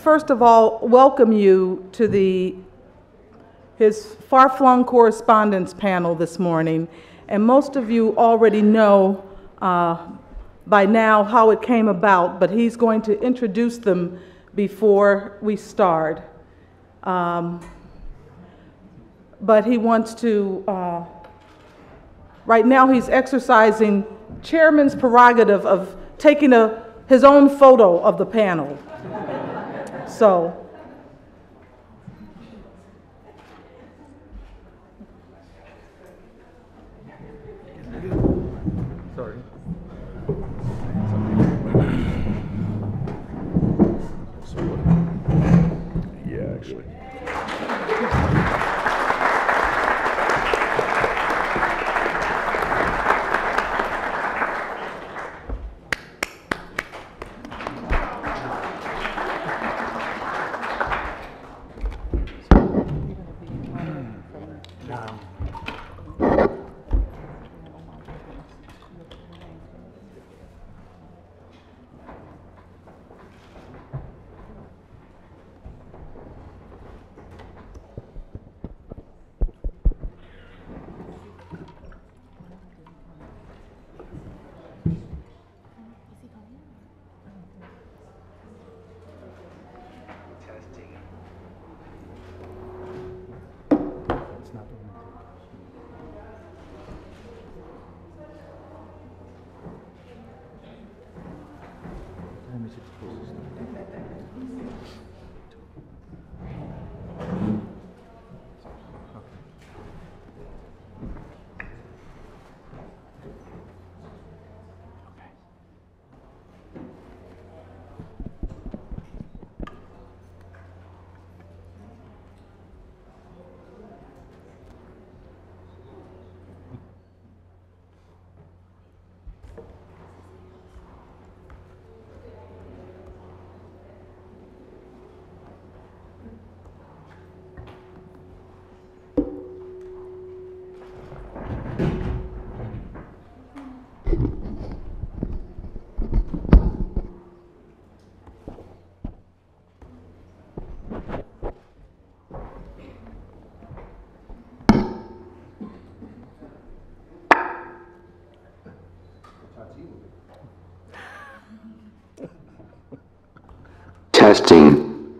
first of all welcome you to his far-flung correspondence panel this morning. And most of you already know by now how it came about, but he's going to introduce them before we start. But he wants to, right now he's exercising chairman's prerogative of taking his own photo of the panel. So. Sorry. Yeah, actually. Testing.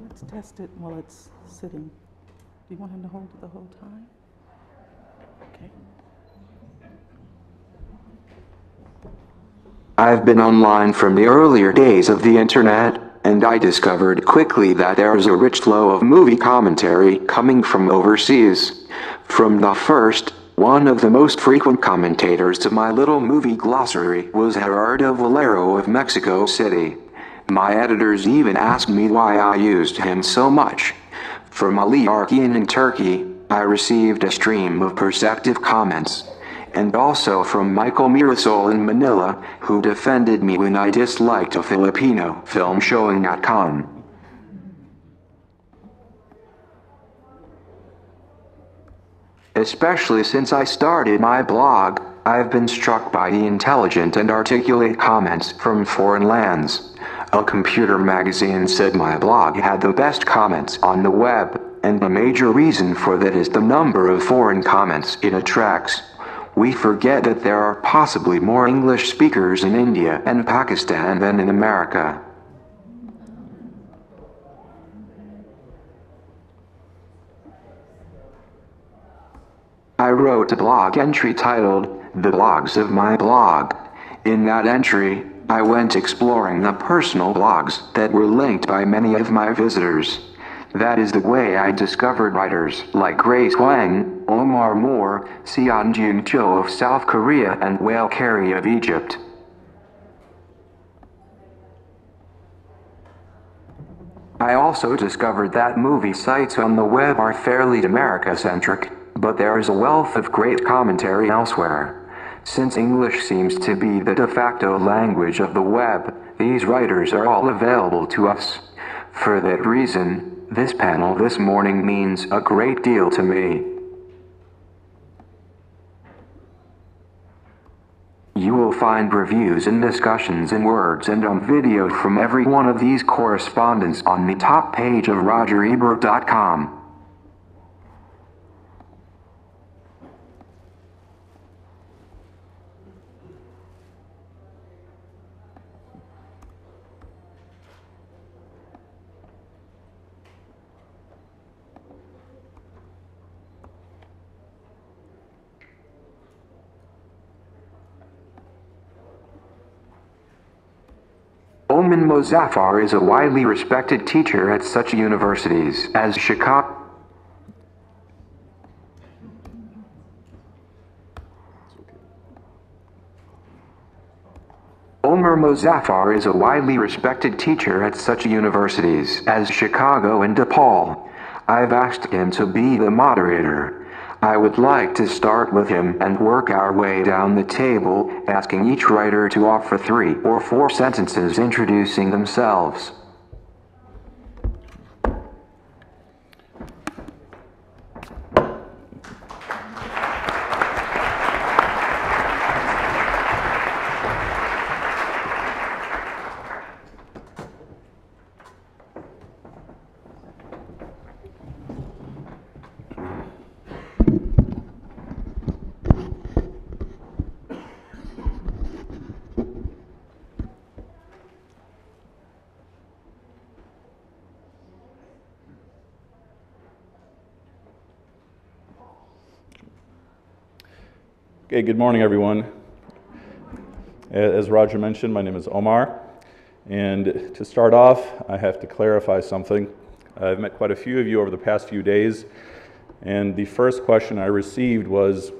Let's test it while it's sitting. Do you want him to hold it the whole time? Okay. I've been online from the earlier days of the internet, and I discovered quickly that there's a rich flow of movie commentary coming from overseas. From the first, one of the most frequent commentators to my little movie glossary was Gerardo Valero of Mexico City. My editors even asked me why I used him so much. From Arikan in Turkey, I received a stream of perceptive comments. And also from Mirasol in Manila, who defended me when I disliked a Filipino film showing at Cannes. Especially since I started my blog, I've been struck by the intelligent and articulate comments from foreign lands. A computer magazine said my blog had the best comments on the web, and the major reason for that is the number of foreign comments it attracts. We forget that there are possibly more English speakers in India and Pakistan than in America. I wrote a blog entry titled, "The Blogs of My Blog." In that entry, I went exploring the personal blogs that were linked by many of my visitors. That is the way I discovered writers like Wang, Omar, Seonyong Cho of South Korea, and Whale Carey of Egypt. I also discovered that movie sites on the web are fairly America-centric, but there is a wealth of great commentary elsewhere. Since English seems to be the de facto language of the web, these writers are all available to us. For that reason, this panel this morning means a great deal to me. will find reviews and discussions in words and on video from every one of these correspondents on the top page of RogerEbert.com. Omer Mozaffer is a widely respected teacher at such universities as Chicago. Omer Mozaffer is a widely respected teacher at such universities as Chicago and DePaul. I've asked him to be the moderator. I would like to start with him and work our way down the table, asking each writer to offer 3 or 4 sentences introducing themselves. Okay, good morning, everyone. As Roger mentioned, my name is Omar, and to start off, I have to clarify something. I've met quite a few of you over the past few days, and the first question I received was,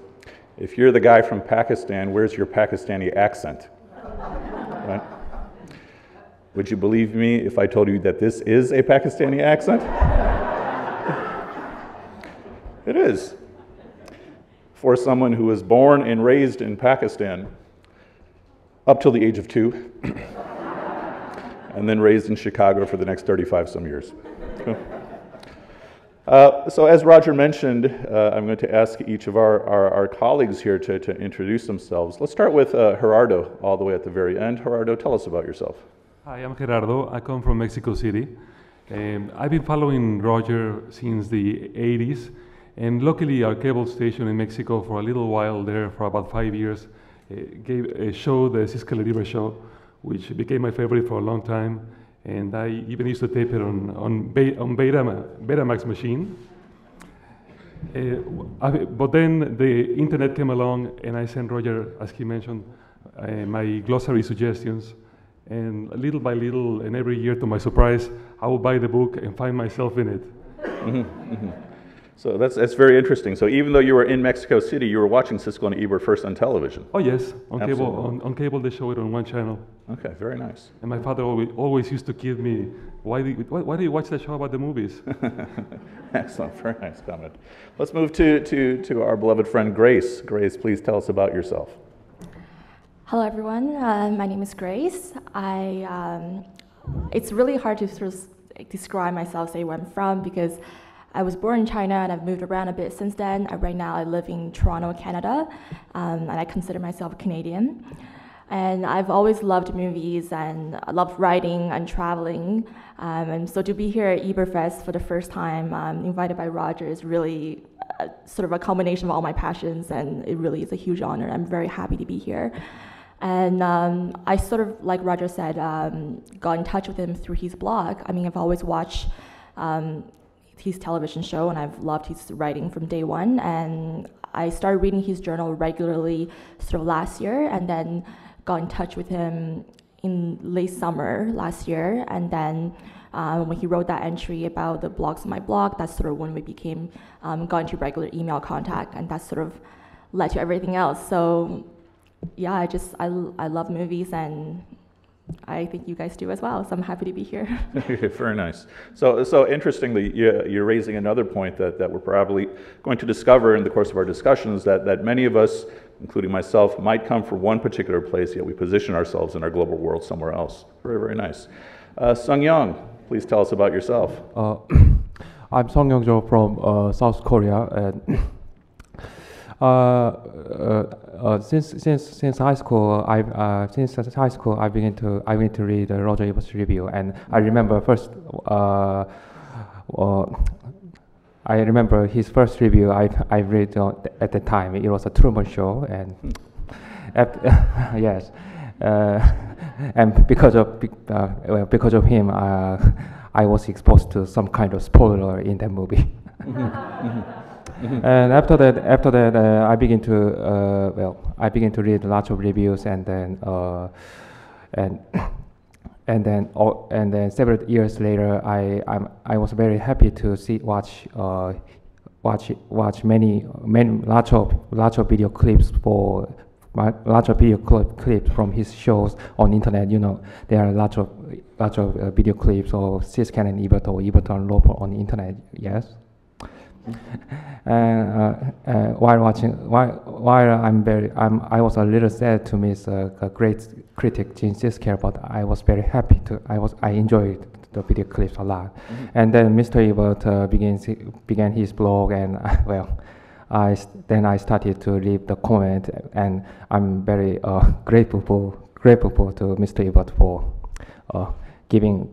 if you're the guy from Pakistan, where's your Pakistani accent? Right? Would you believe me if I told you that this is a Pakistani accent? It is. For someone who was born and raised in Pakistan up till the age of 2, and then raised in Chicago for the next 35 some years. So as Roger mentioned, I'm going to ask each of our colleagues here to introduce themselves. Let's start with Gerardo, all the way at the very end. Gerardo, tell us about yourself. Hi, I'm Gerardo. I come from Mexico City. I've been following Roger since the 80s. And luckily, our cable station in Mexico, for a little while there, for about 5 years, gave a show, the Cisco Libre show, which became my favorite for a long time. And I even used to tape it on Betamax machine. But then the internet came along, and I sent Roger, as he mentioned, my glossary suggestions. And little by little, and every year, to my surprise, I would buy the book and find myself in it. Mm-hmm, mm-hmm. So that's very interesting. So even though you were in Mexico City, you were watching Cisco and Ebert first on television. Oh yes, on cable. On cable, they show it on one channel. Okay, very nice. And my father always used to kid me, why do you watch that show about the movies? Excellent, very nice comment. Let's move to our beloved friend Grace. Grace, please tell us about yourself. Hello everyone, my name is Grace. It's really hard to sort of describe myself, say where I'm from, because I was born in China and I've moved around a bit since then. Right now I live in Toronto, Canada, and I consider myself Canadian. And I've always loved movies and I loved writing and traveling. And so to be here at Ebertfest for the first time, invited by Roger, is really sort of a combination of all my passions, and it really is a huge honor. I'm very happy to be here. And I sort of, like Roger said, got in touch with him through his blog. I mean, I've always watched his television show, and I've loved his writing from day one. And I started reading his journal regularly sort of last year, and then got in touch with him in late summer last year. And then when he wrote that entry about the blogs on my blog, that's sort of when we became, got into regular email contact, and that sort of led to everything else. So yeah, I love movies, and I think you guys do as well, so I'm happy to be here. Very nice. So interestingly, you're raising another point that we're probably going to discover in the course of our discussions, that many of us, including myself, might come from one particular place, yet we position ourselves in our global world somewhere else. Very, very nice. Seonyong, please tell us about yourself. I'm Seonyong from South Korea, and Since high school, I began to read Roger Ebert's review, and I remember I remember his first review I read at the time. It was a Truman Show, and yes, and because of him, I was exposed to some kind of spoiler in that movie. And after that, I began to read lots of reviews, and then several years later, I was very happy to watch many lots of video clips clips from his shows on internet. You know, there are lots of video clips of Siskel and Ebert or Ebert and Loper on the internet. Yes. I was a little sad to miss a great critic, Gene Siskel, but I was very happy I enjoyed the video clips a lot. And then Mr. Ebert began his blog, and I started to leave the comment, and I'm very grateful to Mr. Ebert for giving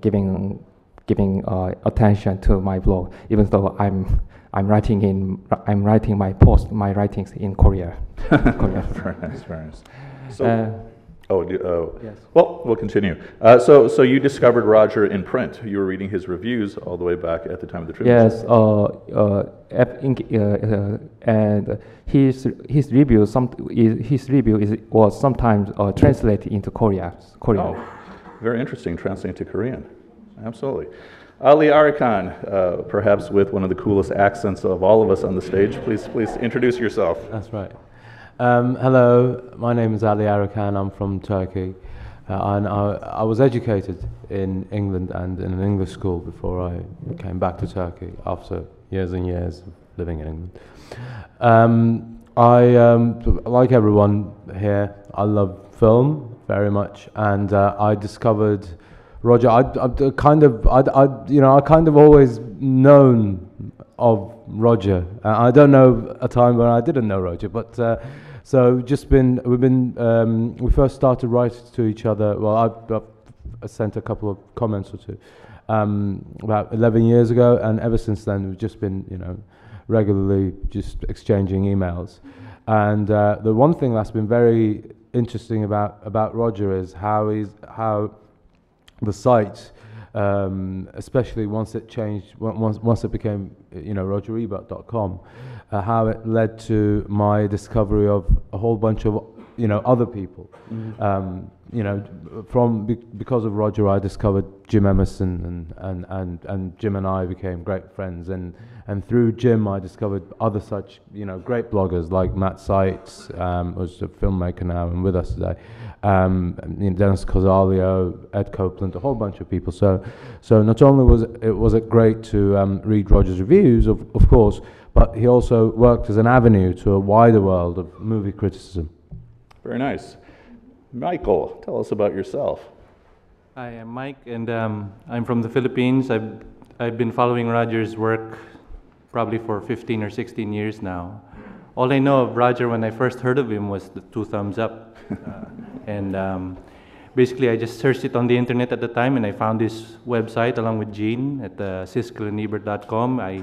attention to my blog, even though I'm writing my writings in Korea. Very nice, very nice. So, yes. Well, we'll continue. So you discovered Roger in print. You were reading his reviews all the way back at the time of the Tribune. Yes, and his review was sometimes translated into Korean. Oh, very interesting, translating to Korean. Absolutely. Ali Arikan, perhaps with one of the coolest accents of all of us on the stage. Please introduce yourself. That's right. Hello, my name is Ali Arikan. I'm from Turkey, and I was educated in England and in an English school before I came back to Turkey after years and years of living in England. Like everyone here, I love film very much, and I discovered Roger. I kind of always known of Roger. I don't know a time when I didn't know Roger, but we first started writing to each other. Well, I sent a couple of comments or two about 11 years ago, and ever since then we've just been regularly just exchanging emails. And the one thing that's been very interesting about Roger is how the site, especially once it changed, once it became, RogerEbert.com, how it led to my discovery of a whole bunch of, other people. Because of Roger, I discovered Jim Emerson, and Jim and I became great friends, and through Jim I discovered other such, great bloggers like Matt Seitz, who's a filmmaker now and with us today, Dennis Cosalio, Ed Copeland, a whole bunch of people. So not only was it great to read Roger's reviews, of course, but he also worked as an avenue to a wider world of movie criticism. Very nice. Michael, tell us about yourself. Hi, I'm Mike, and I'm from the Philippines. I've been following Roger's work probably for 15 or 16 years now. All I know of Roger when I first heard of him was the 2 thumbs up. Basically, I just searched it on the internet at the time, and I found this website along with Gene at siskelandebert.com. I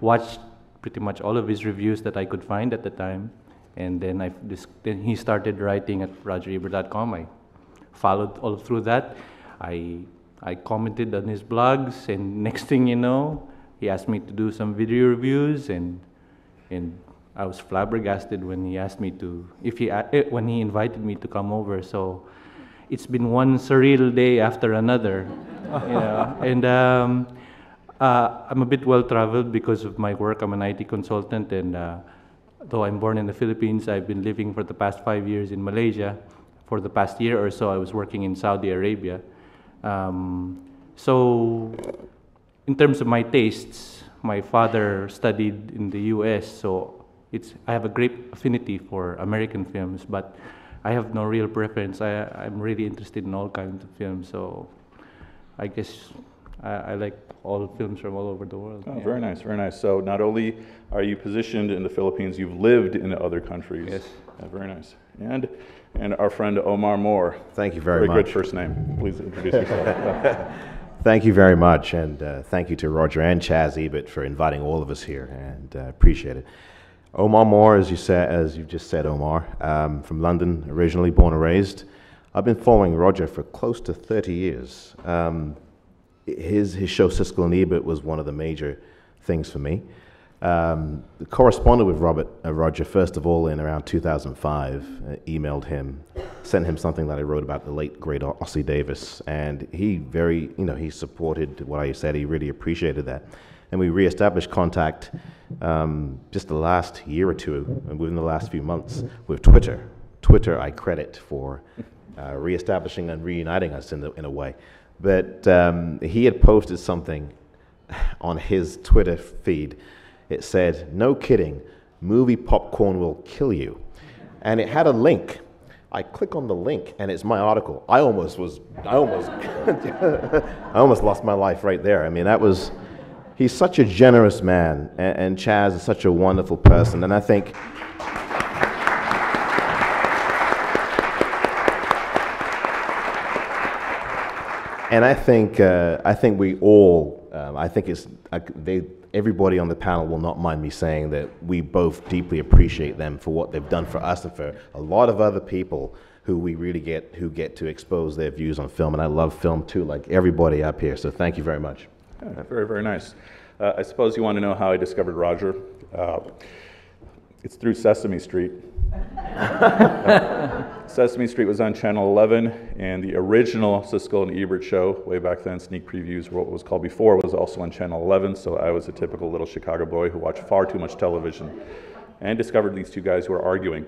watched pretty much all of his reviews that I could find at the time. And then he started writing at rogerebert.com. I followed all through that. I commented on his blogs, and next thing you know, he asked me to do some video reviews, and I was flabbergasted when he asked me to, when he invited me to come over. So it's been one surreal day after another, And I'm a bit well traveled because of my work. I'm an IT consultant, and though I'm born in the Philippines, I've been living for the past 5 years in Malaysia. For the past year or so, I was working in Saudi Arabia. So in terms of my tastes, my father studied in the US, so I have a great affinity for American films, but I have no real preference. I'm really interested in all kinds of films, so I guess I like all films from all over the world. Oh, very nice, very nice. So not only are you positioned in the Philippines, you've lived in other countries. Yes. Very nice. And our friend Omar Moore. Thank you very much. Very good first name. Please introduce yourself. Thank you very much, and thank you to Roger and Chaz Ebert for inviting all of us here, and appreciate it. Omar Moore, as you just said, Omar, from London, originally born and raised. I've been following Roger for close to 30 years. His show Siskel and Ebert was one of the major things for me. Corresponded with Roger first of all in around 2005. Emailed him, sent him something that I wrote about the late great Ossie Davis, and he he supported what I said. He really appreciated that, and we reestablished contact just the last year or two, and within the last few months with Twitter. Twitter I credit for reestablishing and reuniting us in a way. But he had posted something on his Twitter feed. It said, "No kidding, movie popcorn will kill you." And it had a link. I click on the link and it's my article. I almost lost my life right there. I mean, he's such a generous man, and Chaz is such a wonderful person. And I think we all, everybody on the panel will not mind me saying that we both deeply appreciate them for what they've done for us and for a lot of other people who we really get to expose their views on film. And I love film too, like everybody up here. So thank you very much. Yeah, very, very nice. I suppose you want to know how I discovered Roger. It's through Sesame Street. Sesame Street was on Channel 11, and the original Siskel and Ebert show, way back then, sneak previews, what was called before, was also on Channel 11, so I was a typical little Chicago boy who watched far too much television, and discovered these two guys who were arguing,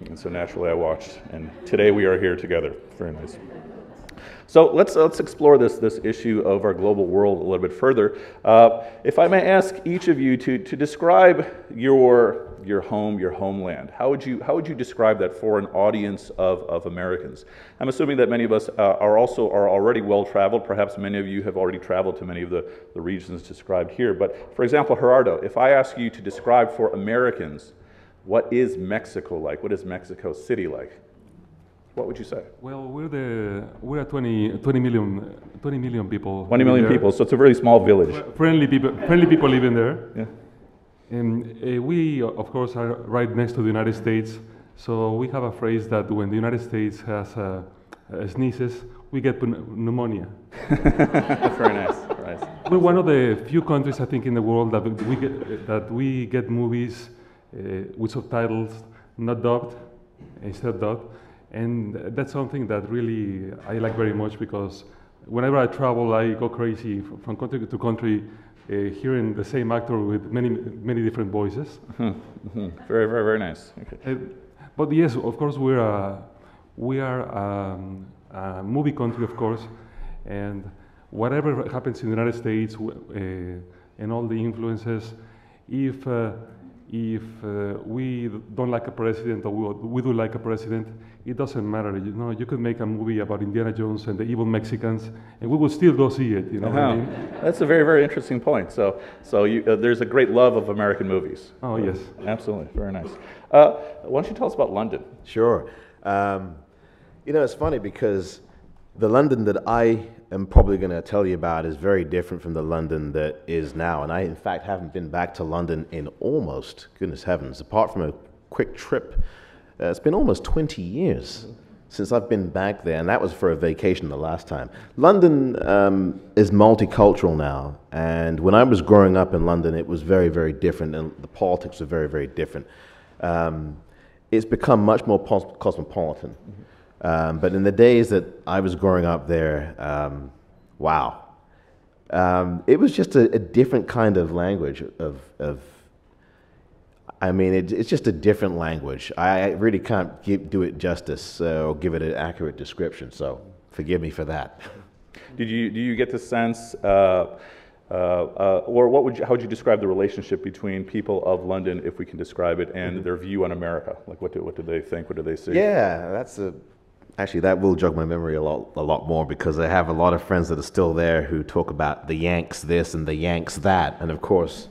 and so naturally I watched, and today we are here together. Very nice. So let's explore this issue of our global world a little bit further. If I may ask each of you to describe your home, your homeland. How would you describe that for an audience of Americans? I'm assuming that many of us are already well traveled. Perhaps many of you have already traveled to many of the regions described here. But for example, Gerardo, if I ask you to describe for Americans, what is Mexico like? What is Mexico City like? What would you say? Well, we're 20 million people. 20 million people, so it's a really small village. Friendly people living there. Yeah. And we, of course, are right next to the United States. So we have a phrase that when the United States has sneezes, we get pneumonia. Very nice. Right. We're one of the few countries, I think, in the world that we get movies with subtitles, not dubbed, instead dubbed. And that's something that really I like very much, because whenever I travel, I go crazy from country to country, hearing the same actor with many different voices. Mm-hmm. Very, very, very nice. Okay. But yes, of course, we are a movie country, of course, and whatever happens in the United States and all the influences, if we don't like a president or we do like a president, it doesn't matter. You know, you could make a movie about Indiana Jones and the evil Mexicans, and we will still go see it. You know what I mean? That's a very, very interesting point. So there's a great love of American movies. Oh yes, absolutely, very nice. Why don't you tell us about London? Sure. It's funny because the London that I am probably going to tell you about is very different from the London that is now. And I, in fact, haven't been back to London in almost, goodness heavens, apart from a quick trip. It's been almost 20 years since I've been back there, and that was for a vacation the last time. London is multicultural now, and when I was growing up in London, it was very, very different, and the politics are very, very different. It's become much more cosmopolitan. But in the days that I was growing up there, wow. It was just a different kind of language it's just a different language. I really can't do it justice or give it an accurate description, so forgive me for that. Do you get the sense, or how would you describe the relationship between people of London, if we can describe it, and their view on America? Like, what do they think? What do they see? Yeah, that's Actually, that will jog my memory a lot more, because I have a lot of friends that are still there who talk about the Yanks this and the Yanks that, and of course,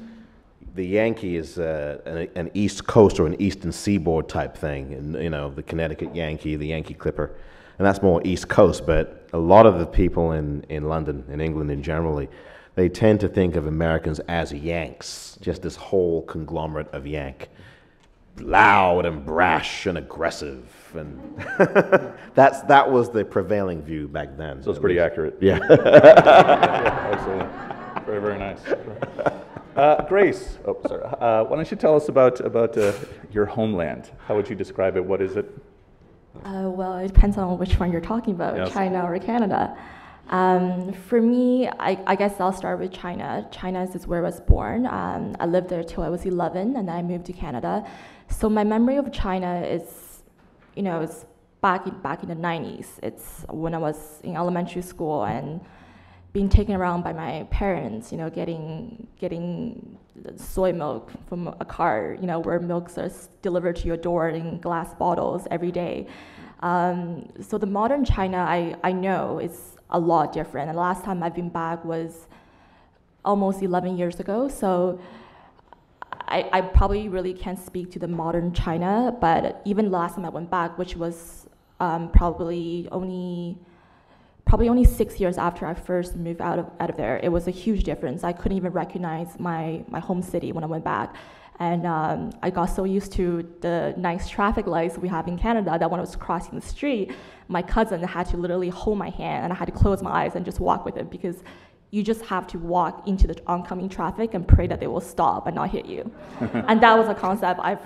the Yankee is an East Coast or an Eastern Seaboard type thing, and the Connecticut Yankee, the Yankee Clipper, and that's more East Coast. But a lot of the people in London, in England in generally, they tend to think of Americans as Yanks, just this whole conglomerate of Yank. Loud and brash and aggressive, and that was the prevailing view back then. So it's pretty accurate. Yeah. Yeah, excellent. Very, very nice. Grace, sorry. Why don't you tell us about your homeland? How would you describe it? What is it? Well, it depends on which one you're talking about, yes. China or Canada. For me, I guess I'll start with China. China is where I was born. I lived there till I was 11, and then I moved to Canada. So my memory of China is, it's back in the 90s. It's when I was in elementary school and being taken around by my parents, getting soy milk from a car, where milks are delivered to your door in glass bottles every day. So the modern China, I know is a lot different. And the last time I've been back was almost 11 years ago. So I probably really can't speak to the modern China, but even last time I went back, which was probably only 6 years after I first moved out of there, it was a huge difference. I couldn't even recognize my home city when I went back. And I got so used to the nice traffic lights we have in Canada that when I was crossing the street, my cousin had to literally hold my hand and I had to close my eyes and just walk with it, because you just have to walk into the oncoming traffic and pray that they will stop and not hit you. And that was a concept I've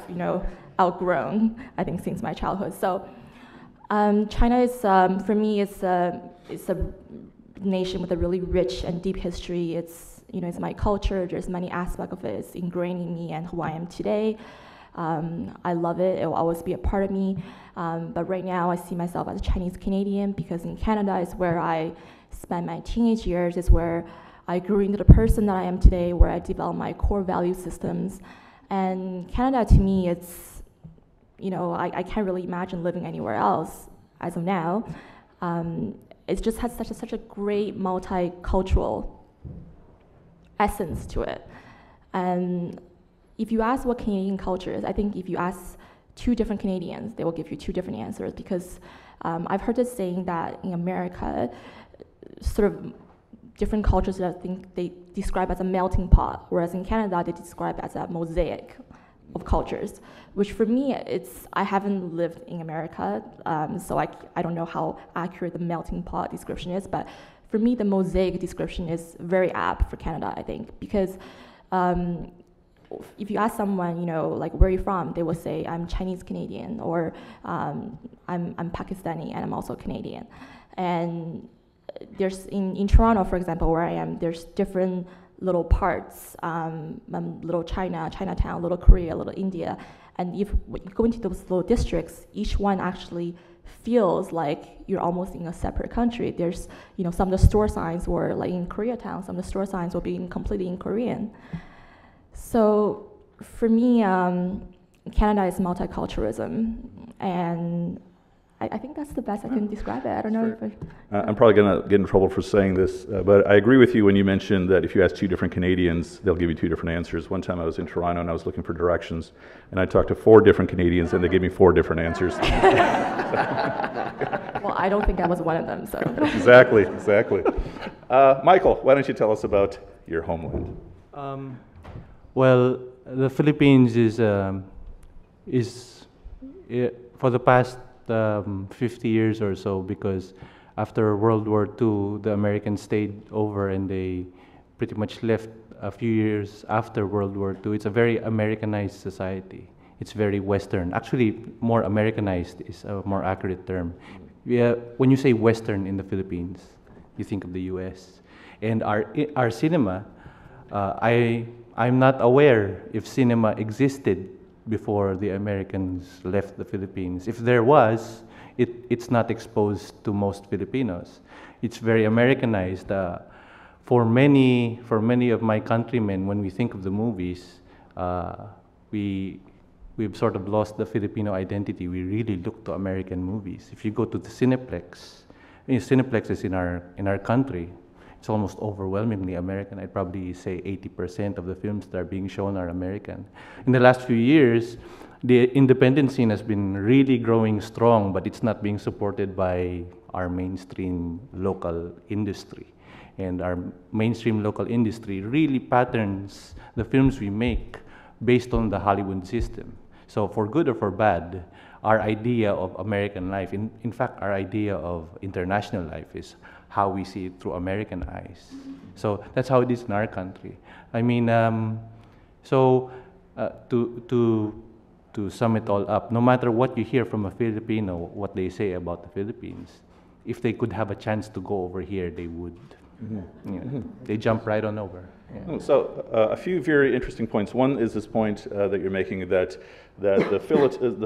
outgrown, I think, since my childhood. So China is, for me, it's a nation with a really rich and deep history. It's my culture. There's many aspects of it. It's ingrained in me and who I am today. I love it. It will always be a part of me. But right now, I see myself as a Chinese Canadian, because in Canada is where I spent my teenage years. It's where I grew into the person that I am today, where I developed my core value systems. And Canada, to me, it's, I can't really imagine living anywhere else as of now. It just has such a great multicultural essence to it. And if you ask what Canadian culture is, I think if you ask two different Canadians, they will give you two different answers, because I've heard this saying that in America, sort of different cultures that I think they describe as a melting pot, whereas in Canada, they describe as a mosaic of cultures, which for me, I haven't lived in America, so I don't know how accurate the melting pot description is, but for me, the mosaic description is very apt for Canada, I think, because if you ask someone, like, where are you from, they will say, I'm Chinese Canadian, or I'm Pakistani and I'm also Canadian. And there's, in Toronto, for example, where I am, there's different little parts, little China, Chinatown, little Korea, little India. And if you go into those little districts, each one actually feels like you're almost in a separate country. There's, some of the store signs were like in Koreatown, some of the store signs will be completely in Korean. So for me, Canada is multiculturalism, and I think that's the best I can describe it. I don't know if I'm probably going to get in trouble for saying this, but I agree with you when you mentioned that if you ask two different Canadians, they'll give you two different answers. One time I was in Toronto and I was looking for directions, and I talked to 4 different Canadians, and they gave me 4 different answers. Well, I don't think I was one of them, so. Exactly. Michael, why don't you tell us about your homeland? Well, the Philippines is for the past 50 years or so, because after World War II, the Americans stayed over and they pretty much left a few years after World War II. It's a very Americanized society. It's very Western. Actually, more Americanized is a more accurate term. Yeah, when you say Western in the Philippines, you think of the US. And our cinema, I'm not aware if cinema existed before the Americans left the Philippines. If there was, it's not exposed to most Filipinos. It's very Americanized. For many of my countrymen, when we think of the movies, we we've sort of lost the Filipino identity. We really look to American movies. If you go to the Cineplex, Cineplexes in our country, it's almost overwhelmingly American. I'd probably say 80% of the films that are being shown are American. In the last few years, the independent scene has been really growing strong, but it's not being supported by our mainstream local industry. And our mainstream local industry really patterns the films we make based on the Hollywood system. So for good or for bad, our idea of American life, in fact, our idea of international life is how we see it through American eyes. So that's how it is in our country. I mean, to sum it all up, no matter what you hear from a Filipino, what they say about the Philippines, if they could have a chance to go over here, they would. They jump right on over. Yeah. So a few very interesting points. One is this point that you're making that the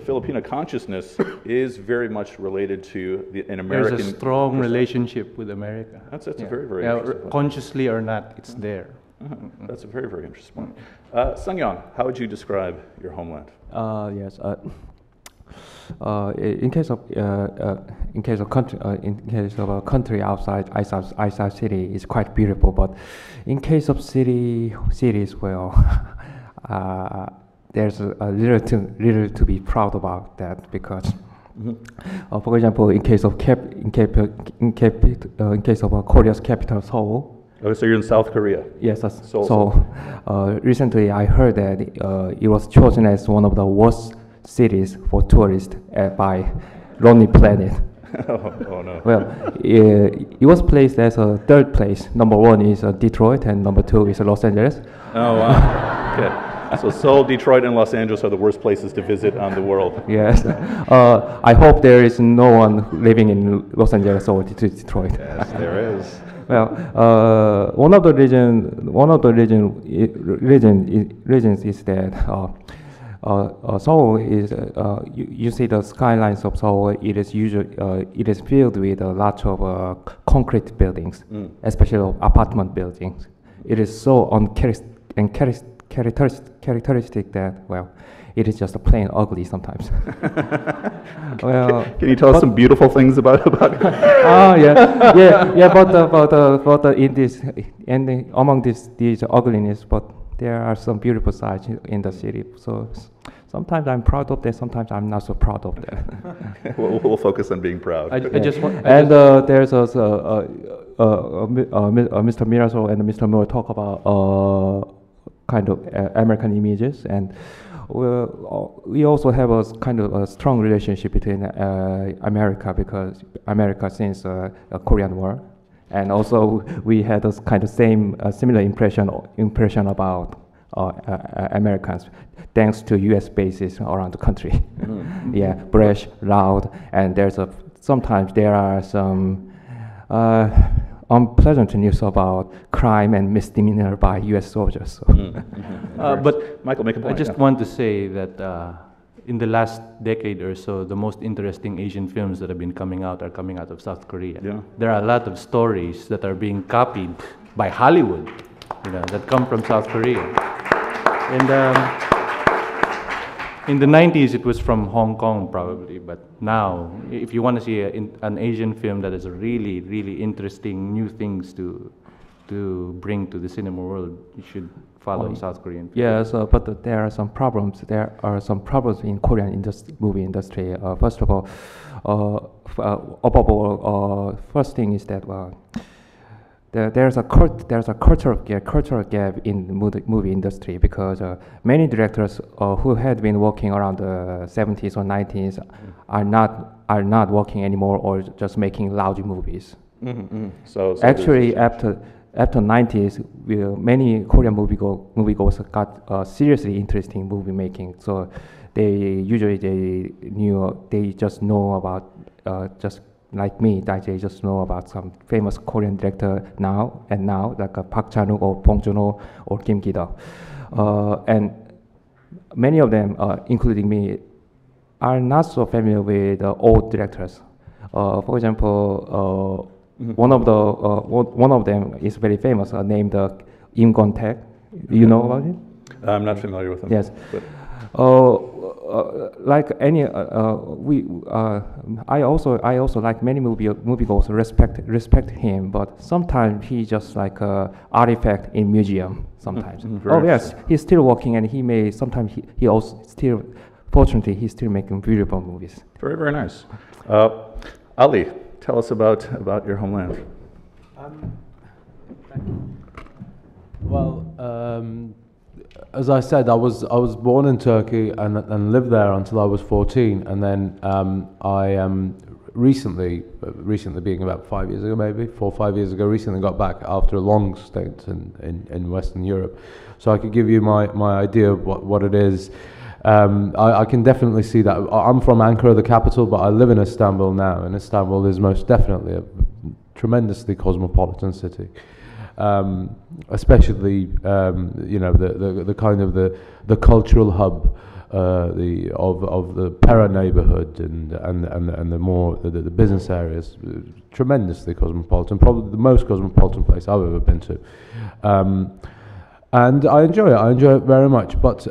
Filipino consciousness is very much related to an American. There's a strong relationship with America. That's a very, very interesting point. Consciously or not, it's there. That's a very, very interesting point. Seonyong, how would you describe your homeland? Yes. In case of a country outside city, it's quite beautiful. But in case of cities, well, there's a little to be proud about that because, for example, in case of Korea's capital, Seoul. Oh, so you're in South Korea? Yes. So recently I heard that it was chosen as one of the worst cities for tourists by Lonely Planet. Oh no. Well, it was placed as a third place. Number one is Detroit, and number two is Los Angeles. Oh wow. Okay. So Seoul, Detroit, and Los Angeles are the worst places to visit on the world. Yes. I hope there is no one living in Los Angeles or Detroit. Yes, there is. Well, one of the reasons is that Seoul is you see the skylines of Seoul. It is filled with a lot of concrete buildings, especially apartment buildings. It is so characteristic that, well, it is just plain ugly sometimes. Well, can you tell us some beautiful things about it? yeah. But in this and among these ugliness, but there are some beautiful sides in the city. So sometimes I'm proud of that. Sometimes I'm not so proud of that. We'll focus on being proud. There's also Mr. Mirasol and Mr. Moore talk about kind of American images, and we also have a kind of a strong relationship between America, because America since the Korean War, and also we had this kind of similar impression about Americans, thanks to U.S. bases around the country. Yeah, brash, loud, and sometimes there are some unpleasant news about crime and misdemeanor by U.S. soldiers. So. But Michael, make a point. I just want to say that in the last decade or so, the most interesting Asian films that have been coming out are coming out of South Korea. Yeah. There are a lot of stories that are being copied by Hollywood, that come from South Korea. And in the 90s, it was from Hong Kong probably, but now, if you want to see an Asian film that has really, really interesting new things to bring to the cinema world, you should follow South Korean films. Yes, but there are some problems. There are some problems in Korean movie industry. First of all, above all, first thing is that there's a cultural gap in the movie industry, because many directors who had been working around the 70s or 90s are not working anymore, or just making lousy movies. So actually, after 90s, many Korean moviegoers got seriously interested in movie making. So they just know about just like me, they just know about some famous Korean director now, like Park Chan-wook or Bong Joon-ho or Kim Ki-duk. And many of them, including me, are not so familiar with old directors. For example, one of them is very famous, named Im Gon-taek. You know about him? I'm not familiar with him. Yes. Like any, I also like many moviegoers respect him, but sometimes he just like a artifact in museum. Sometimes. Oh yes, he's still working, and he may sometimes he also still, fortunately, he's still making beautiful movies. Very, very nice. Ali, tell us about your homeland. Thank you. Well, as I said, I was born in Turkey and lived there until I was 14, and then I recently being about 5 years ago, maybe 4 or 5 years ago, recently got back after a long stint in Western Europe. So I could give you my idea of what it is. I can definitely see that. I'm from Ankara, the capital, but I live in Istanbul now, and Istanbul is most definitely a tremendously cosmopolitan city. Especially the kind of the cultural hub of the Pera neighborhood and the more the business areas, tremendously cosmopolitan, probably the most cosmopolitan place I've ever been to, and I enjoy it very much. But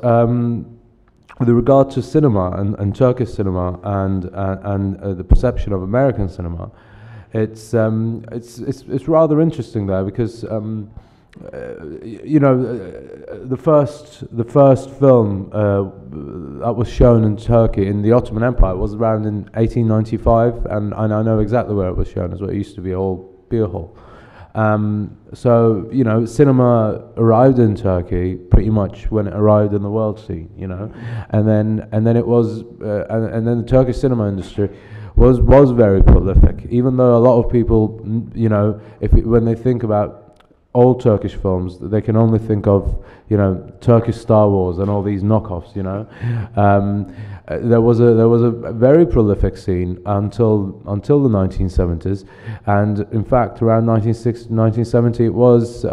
with regard to cinema and Turkish cinema and the perception of American cinema, it's rather interesting there, because the first film that was shown in Turkey in the Ottoman Empire was around in 1895, and I know exactly where it was shown, as well. It used to be an old beer hall. So cinema arrived in Turkey pretty much when it arrived in the world scene, and then it was and then the Turkish cinema industry was very prolific, even though a lot of people, when they think about old Turkish films, they can only think of, Turkish Star Wars and all these knockoffs, There was a very prolific scene until the 1970s, and in fact around 1960, 1970 it was,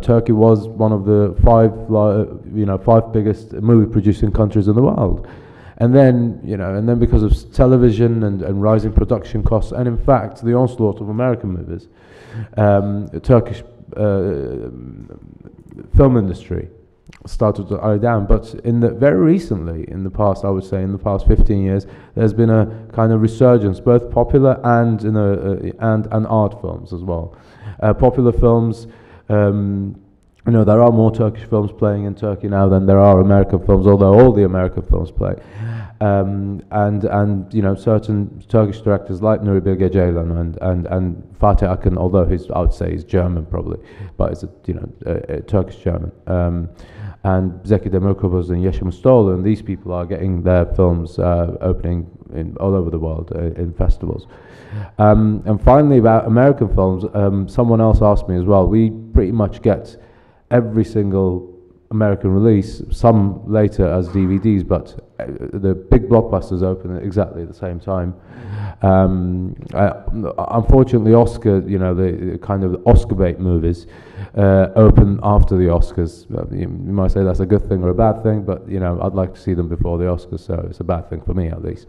Turkey was one of the five biggest movie producing countries in the world. And then, because of television and rising production costs, and in fact the onslaught of American movies, the Turkish film industry started to die down. But very recently, in the past 15 years, there's been a kind of resurgence, both popular and and art films as well. Popular films. There are more Turkish films playing in Turkey now than there are American films, although all the American films play. And certain Turkish directors like Nuri Bilge Ceylan and Fatih Akın, although I would say he's German probably, but it's a Turkish German. And Zeki Demirkubuz and Yeşim Ustaoğlu, and these people are getting their films opening all over the world in festivals. And finally, about American films, someone else asked me as well. We pretty much get every single American release, some later as DVDs, but the big blockbusters open at exactly the same time. Unfortunately, the kind of Oscar bait movies open after the Oscars. You might say that's a good thing or a bad thing, but I'd like to see them before the Oscars, so it's a bad thing for me at least.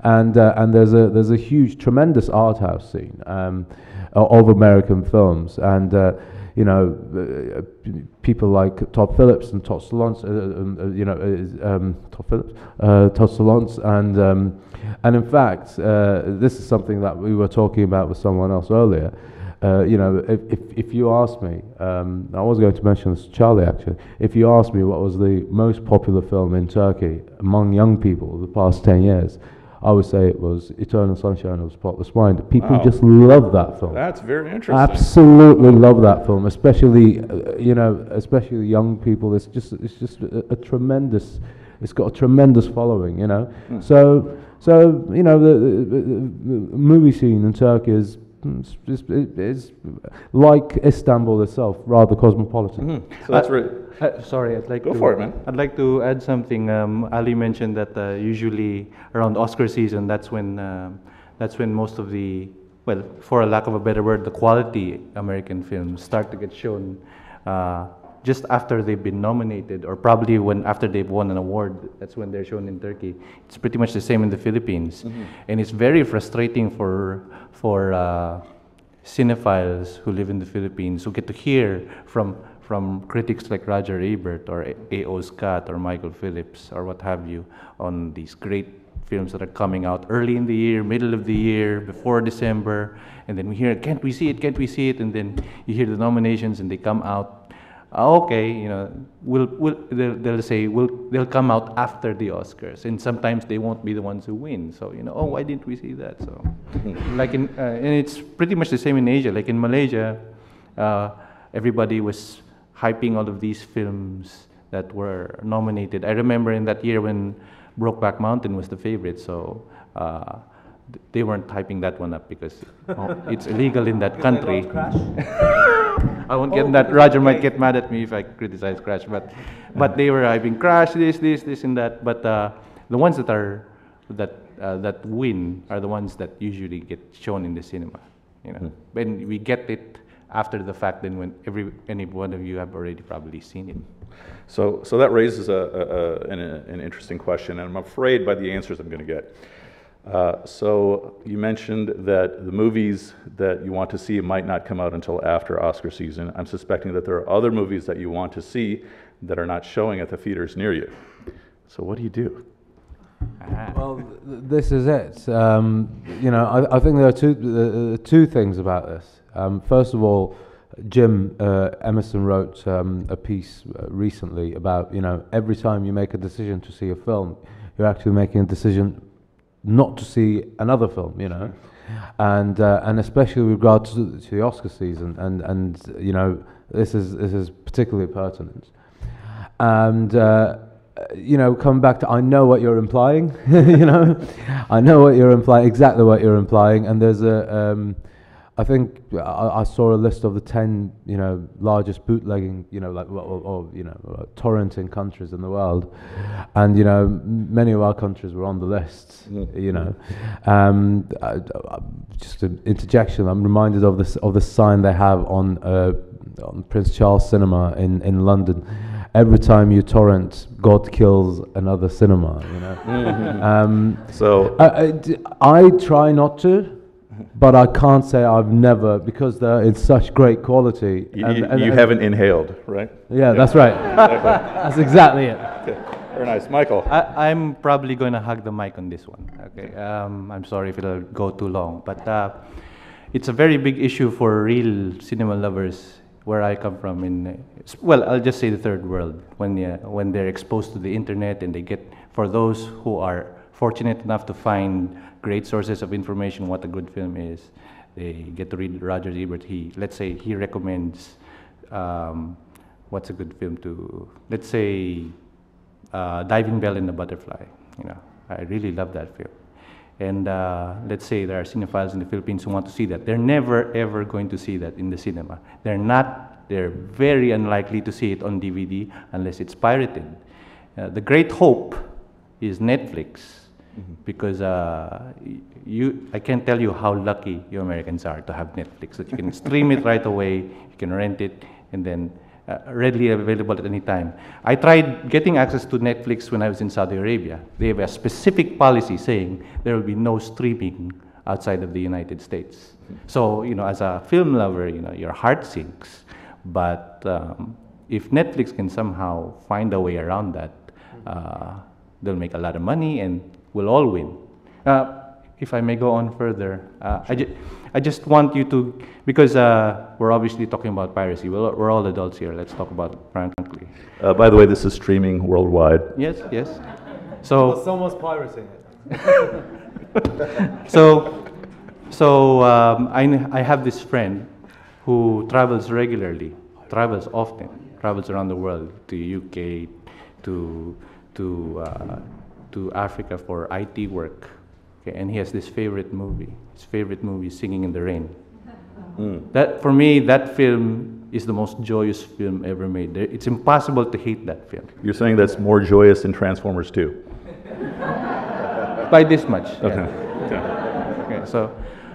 And there's a huge, tremendous art house scene of American films, and people like Todd Phillips and Todd Solondz, Todd Solondz, and in fact, this is something that we were talking about with someone else earlier. If you ask me, I was going to mention this to Charlie actually. If you ask me what was the most popular film in Turkey among young people of the past 10 years, I would say it was Eternal Sunshine of the Spotless Mind. People just love that film. That's very interesting. Absolutely love that film, especially especially young people. It's just a tremendous. It's got a tremendous following, So the movie scene in Turkey is like Istanbul itself, rather cosmopolitan. So that's right. Sorry, I'd like Go for it, man. I'd like to add something. Ali mentioned that usually around Oscar season, that's when most of the, well, for a lack of a better word, the quality American films start to get shown just after they've been nominated, or probably after they've won an award. That's when they're shown in Turkey. It's pretty much the same in the Philippines, and it's very frustrating for cinephiles who live in the Philippines, who get to hear from from critics like Roger Ebert or A.O. Scott or Michael Phillips or what have you on these great films that are coming out early in the year, middle of the year, before December, and then we hear, can't we see it, can't we see it, and then you hear the nominations and they come out, okay, you know, they'll say, they'll come out after the Oscars, and sometimes they won't be the ones who win, so, you know, oh, why didn't we see that, so, like and it's pretty much the same in Asia, like in Malaysia, everybody was hyping all of these films that were nominated. I remember in that year when Brokeback Mountain was the favorite, so they weren't hyping that one up because it's illegal in that country. I won't get that. Roger might get mad at me if I criticize Crash, but they were hyping Crash, this, and that. But the ones that win are the ones that usually get shown in the cinema. You know, when we get it after the fact, then when any one of you have already probably seen it. So that raises an interesting question, and I'm afraid by the answers I'm going to get. So you mentioned that the movies that you want to see might not come out until after Oscar season. I'm suspecting that there are other movies that you want to see that are not showing at the theaters near you. So what do you do? Well, this is it. You know, I think there are two things about this. First of all, Jim Emerson wrote a piece recently about, you know, every time you make a decision to see a film, you're actually making a decision not to see another film, you know, and especially with regard to the Oscar season, and you know, this is particularly pertinent, and you know, coming back to, I know what you're implying, you know, I know what you're implying, exactly what you're implying, and there's I think I saw a list of the 10, you know, largest bootlegging, you know, like or you know, torrenting countries in the world, and you know, many of our countries were on the list. You know, just an interjection. I'm reminded of the sign they have on Prince Charles Cinema in London. Every time you torrent, God kills another cinema. You know, so I try not to. But I can't say I've never, because they're in such great quality. You haven't inhaled, right? Yeah, that's right. That's exactly it. Okay. Very nice. Michael? I'm probably going to hug the mic on this one. Okay. I'm sorry if it'll go too long. But it's a very big issue for real cinema lovers where I come from. Well, I'll just say the third world. When they're exposed to the internet and they get, for those who are fortunate enough to find great sources of information what a good film is, they get to read Roger Ebert. Let's say he recommends what's a good film to, let's say Diving Bell and the Butterfly. You know, I really love that film. And let's say there are cinephiles in the Philippines who want to see that. They're never ever going to see that in the cinema. They're very unlikely to see it on DVD unless it's pirated. The great hope is Netflix. Because I can't tell you how lucky you Americans are to have Netflix, that you can stream it right away, you can rent it, and then readily available at any time. I tried getting access to Netflix when I was in Saudi Arabia. They have a specific policy saying there will be no streaming outside of the United States. So, you know, as a film lover, you know, your heart sinks. But if Netflix can somehow find a way around that, they'll make a lot of money and we'll all win. If I may go on further, I just want you to, because we're obviously talking about piracy. We're all adults here. Let's talk about it frankly. By the way, this is streaming worldwide. Yes, yes. So someone's pirating it. I have this friend who travels regularly, travels often, travels around the world, to UK, to Africa for IT work, okay, and he has this favorite movie. His favorite movie is Singing in the Rain. That, for me, that film is the most joyous film ever made. It's impossible to hate that film. You're saying that's more joyous than Transformers 2? By this much. Okay. Yeah. Okay.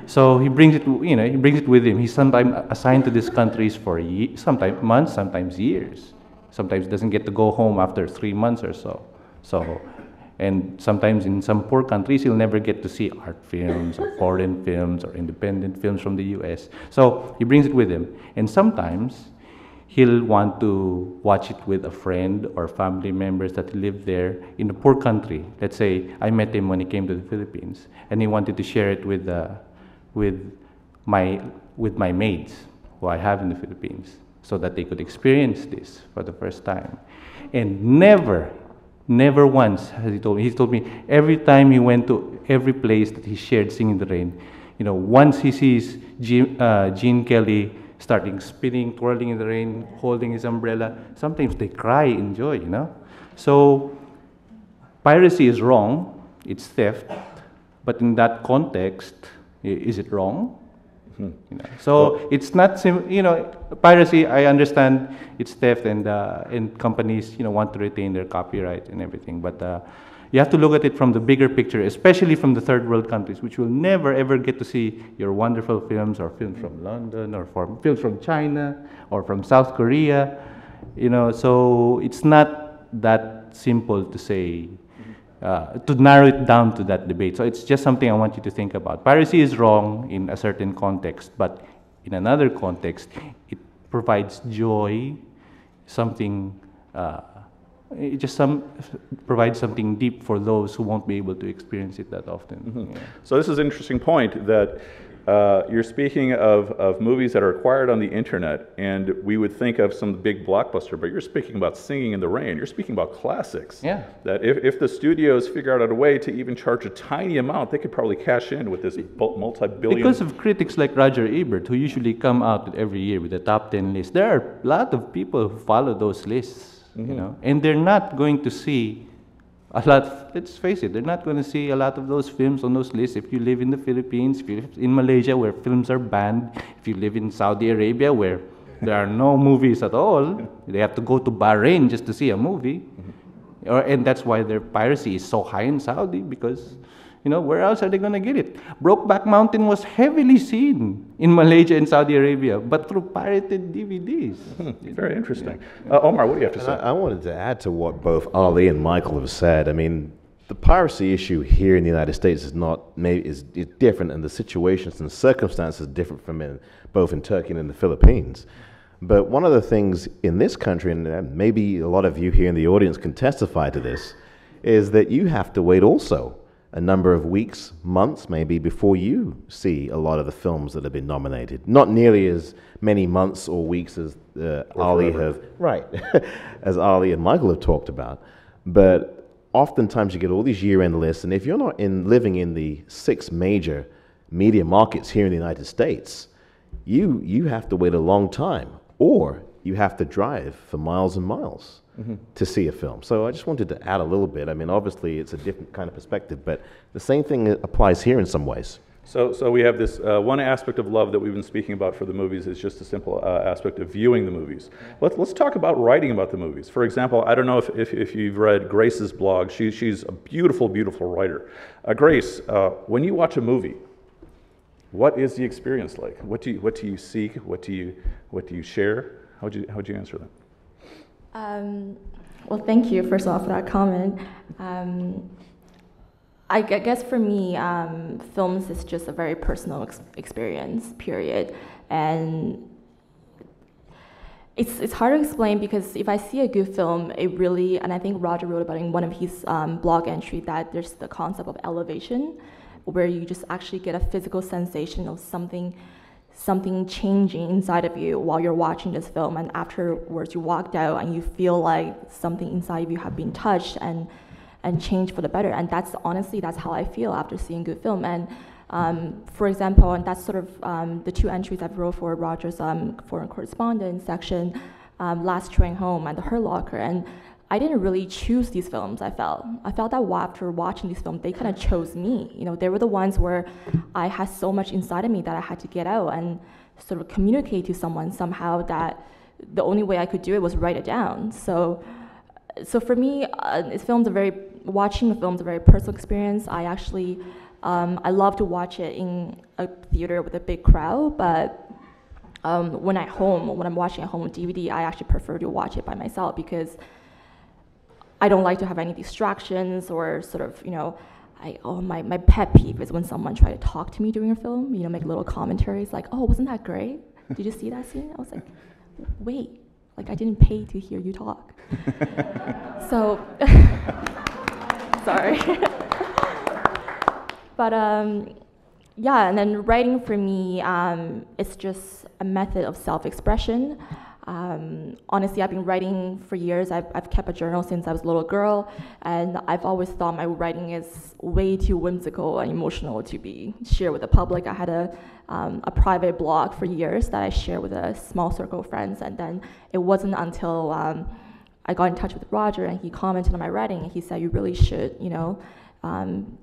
So he brings it. You know, he brings it with him. He's sometimes assigned to these countries for sometimes months, sometimes years. Sometimes doesn't get to go home after 3 months or so. And sometimes in some poor countries, he'll never get to see art films or foreign films or independent films from the US. So he brings it with him. And sometimes he'll want to watch it with a friend or family members that live there in a poor country. Let's say I met him when he came to the Philippines, and he wanted to share it with my maids who I have in the Philippines, so that they could experience this for the first time. And never once has he told me. He's told me every time he went to every place that he shared Singing in the Rain, once he sees Gene Kelly starting spinning, twirling in the rain, holding his umbrella, sometimes they cry in joy, So piracy is wrong, it's theft, but in that context, is it wrong? So it's not, piracy, I understand it's theft, and companies, want to retain their copyright and everything, but you have to look at it from the bigger picture, especially from the third world countries, which will never ever get to see your wonderful films, or films from London, or films from China, or from South Korea, so it's not that simple to say, to narrow it down to that debate. So it's just something I want you to think about. Piracy is wrong in a certain context, but in another context, it provides joy, something, it just provides something deep for those who won't be able to experience it that often. Yeah. So this is an interesting point that you're speaking of movies that are acquired on the internet, and we would think of some big blockbuster, but you're speaking about Singing in the Rain. You're speaking about classics. Yeah. That if the studios figure out a way to even charge a tiny amount, they could probably cash in with this multi-billion. Because of critics like Roger Ebert, who usually come out every year with a top 10 list, there are a lot of people who follow those lists. And they're not going to see a lot, let's face it, they're not going to see a lot of those films on those lists if you live in the Philippines, if you live in Malaysia where films are banned, if you live in Saudi Arabia where there are no movies at all, they have to go to Bahrain just to see a movie. And that's why their piracy is so high in Saudi, because where else are they going to get it? Brokeback Mountain was heavily seen in Malaysia and Saudi Arabia, but through pirated DVDs. Very interesting. Omar, what do you have to say? I wanted to add to what both Ali and Michael have said. I mean, the piracy issue here in the United States is different, and the situations and circumstances are different from both in Turkey and in the Philippines. But one of the things in this country, and maybe a lot of you here in the audience can testify to this, is that you have to wait also a number of weeks, months maybe, before you see a lot of the films that have been nominated. Not nearly as many months or weeks as Ali as Ali and Michael have talked about. But oftentimes you get all these year-end lists, and if you're not living in the 6 major media markets here in the United States, you have to wait a long time, or you have to drive for miles and miles to see a film. So I just wanted to add a little bit. I mean, obviously it's a different kind of perspective, but the same thing applies here in some ways. So we have this one aspect of love that we've been speaking about for the movies is just a simple aspect of viewing the movies. Let's talk about writing about the movies. For example, I don't know if you've read Grace's blog. She's a beautiful, beautiful writer. Grace, when you watch a movie, what is the experience like? What do you seek? What do you share? How would you answer that? Well, thank you, first of all, for that comment. I guess for me, films is just a very personal experience, period. And it's hard to explain, because if I see a good film, it really, and I think Roger wrote about it in one of his blog entries, that there's the concept of elevation, where you just actually get a physical sensation of something changing inside of you while you're watching this film, and afterwards you walked out and you feel like something inside of you have been touched and changed for the better. And that's honestly, that's how I feel after seeing a good film. And for example, and that's sort of the 2 entries I've wrote for Roger's foreign correspondence section, Last Train Home and The Hurt Locker. And I didn't really choose these films, I felt that after watching these films, they kind of chose me. They were the ones where I had so much inside of me that I had to get out and sort of communicate to someone somehow, that the only way I could do it was write it down. So for me, watching the film is a very personal experience. I actually, I love to watch it in a theater with a big crowd, but when I'm watching at home with DVD, I actually prefer to watch it by myself, because I don't like to have any distractions, or sort of, my pet peeve is when someone try to talk to me during a film, make little commentaries like, oh, wasn't that great? Did you see that scene? I was like, wait, Like, I didn't pay to hear you talk. So, sorry. But yeah, and then writing for me, it's just a method of self-expression. Honestly, I've been writing for years. I've kept a journal since I was a little girl, and I've always thought my writing is way too whimsical and emotional to be shared with the public. I had a private blog for years that I shared with a small circle of friends, and then it wasn't until I got in touch with Roger and he commented on my writing, and he said, you really should,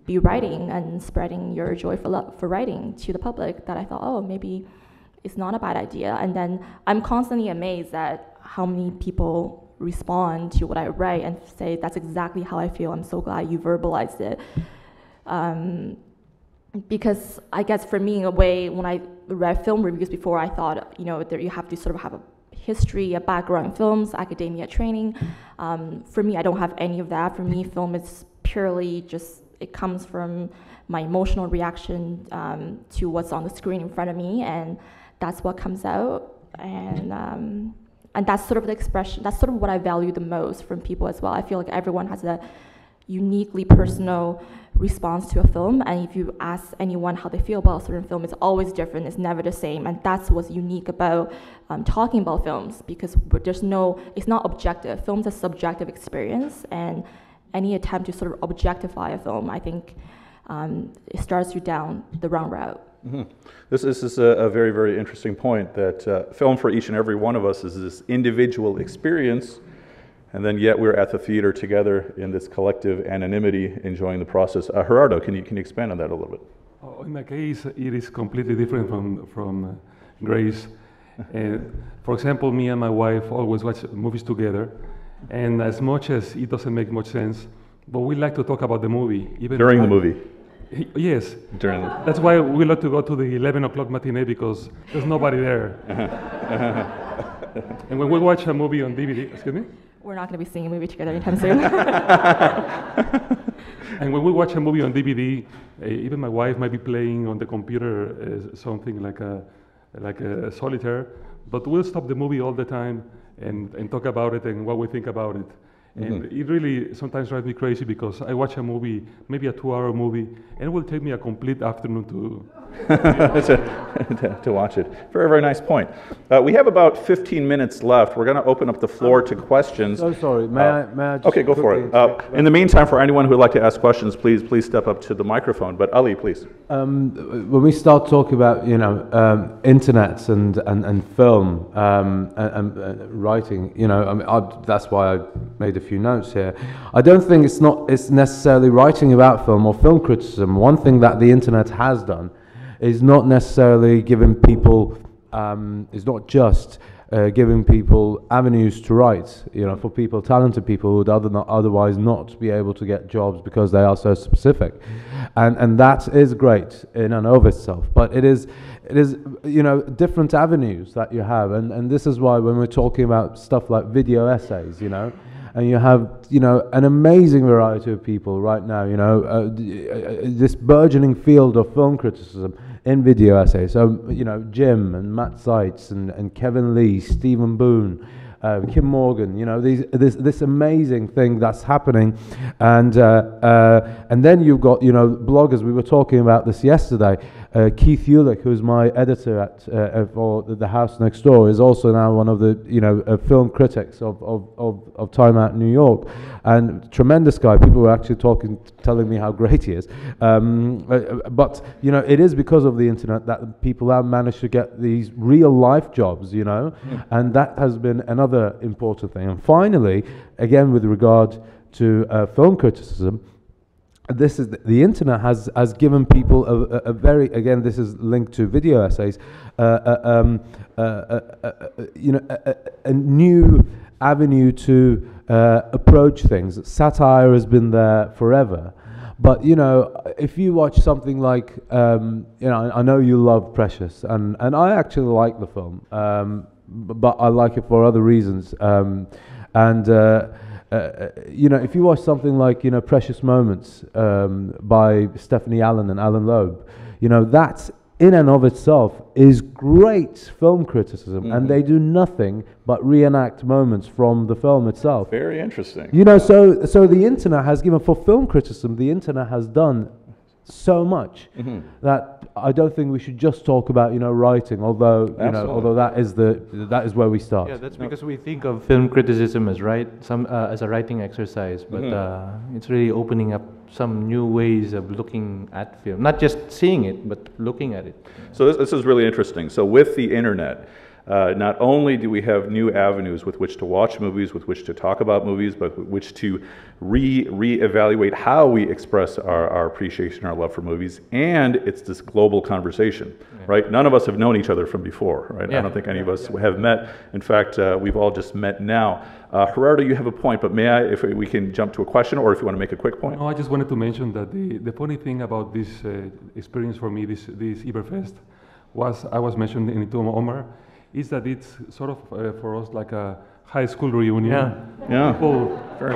be writing and spreading your joy for writing to the public, that I thought, oh, maybe it's not a bad idea. And then I'm constantly amazed at how many people respond to what I write and say, that's exactly how I feel. I'm so glad you verbalized it. Because I guess for me, in a way, when I read film reviews before, I thought, you have to sort of have a history, a background in films, academia training. For me, I don't have any of that. For me, film is purely just, it comes from my emotional reaction to what's on the screen in front of me, and that's what comes out. And that's sort of the expression, that's sort of what I value the most from people as well. I feel like everyone has a uniquely personal response to a film, and if you ask anyone how they feel about a certain film, it's always different, it's never the same, and that's what's unique about talking about films, because it's not objective. Film's a subjective experience, and any attempt to sort of objectify a film, I think it starts you down the wrong route. Mm-hmm. This is a very, very interesting point, that film for each and every one of us is this individual experience, and then yet we're at the theater together in this collective anonymity, enjoying the process. Gerardo, can you expand on that a little bit? Oh, in my case, it is completely different from Grace. For example, me and my wife always watch movies together, and as much as it doesn't make much sense, but we like to talk about the movie. Even during the movie? Yes. During That's why we like to go to the 11 o'clock matinee, because there's nobody there. And when we watch a movie on DVD, excuse me? We're not going to be seeing a movie together anytime soon. And when we watch a movie on DVD, even my wife might be playing on the computer something like a solitaire, but we'll stop the movie all the time and talk about it and what we think about it. And it really sometimes drives me crazy, because I watch a movie, maybe a 2-hour movie, and it will take me a complete afternoon to to watch it. Very, very nice point. We have about 15 minutes left. We're going to open up the floor to questions. So sorry, may I just okay, go for it. In the meantime, for anyone who would like to ask questions, please step up to the microphone. But Ali, please. When we start talking about internet and film and writing, that's why I made a few notes here. I don't think it's necessarily writing about film or film criticism. One thing that the internet has done is not necessarily giving people, is not just giving people avenues to write, for people, talented people who would otherwise not be able to get jobs because they are so specific. And that is great in and of itself, but it is different avenues that you have, and this is why when we're talking about stuff like video essays, and you have, an amazing variety of people right now, this burgeoning field of film criticism in video essays. So, Jim and Matt Seitz and Kevin Lee, Stephen Boone, Kim Morgan, this amazing thing that's happening, and then you've got bloggers. We were talking about this yesterday. Keith Ulick, who's my editor for The House Next Door, is also now one of the film critics of Time Out New York, and tremendous guy. People were actually telling me how great he is. But it is because of the internet that people have managed to get these real life jobs, and that has been another important thing. And finally, again with regard to film criticism, this is the internet has given people a very, again, this is linked to video essays, a new avenue to approach things. Satire has been there forever, but if you watch something like, I know you love Precious, and I actually like the film, but I like it for other reasons, if you watch something like Precious Moments by Stephanie Allen and Alan Loeb, that in and of itself is great film criticism, and they do nothing but reenact moments from the film itself. Very interesting. You know, so the internet has given, for film criticism, the internet has done so much that I don't think we should just talk about, you know, writing, although although that is where we start. Yeah, that's because we think of film criticism as as a writing exercise, but it's really opening up some new ways of looking at film, not just seeing it, but looking at it. So this is really interesting. So with the internet, not only do we have new avenues with which to watch movies, with which to talk about movies, but with which to re-evaluate how we express our appreciation, our love for movies, and it's this global conversation, right? None of us have known each other from before, right? I don't think any of us have met. In fact, we've all just met now. Gerardo, you have a point, but may I, if we can jump to a question, or if you want to make a quick point? No, I just wanted to mention that the funny thing about this experience for me, this Ebertfest, was I was mentioning it to Omar, is that it's sort of for us like a high school reunion. Yeah.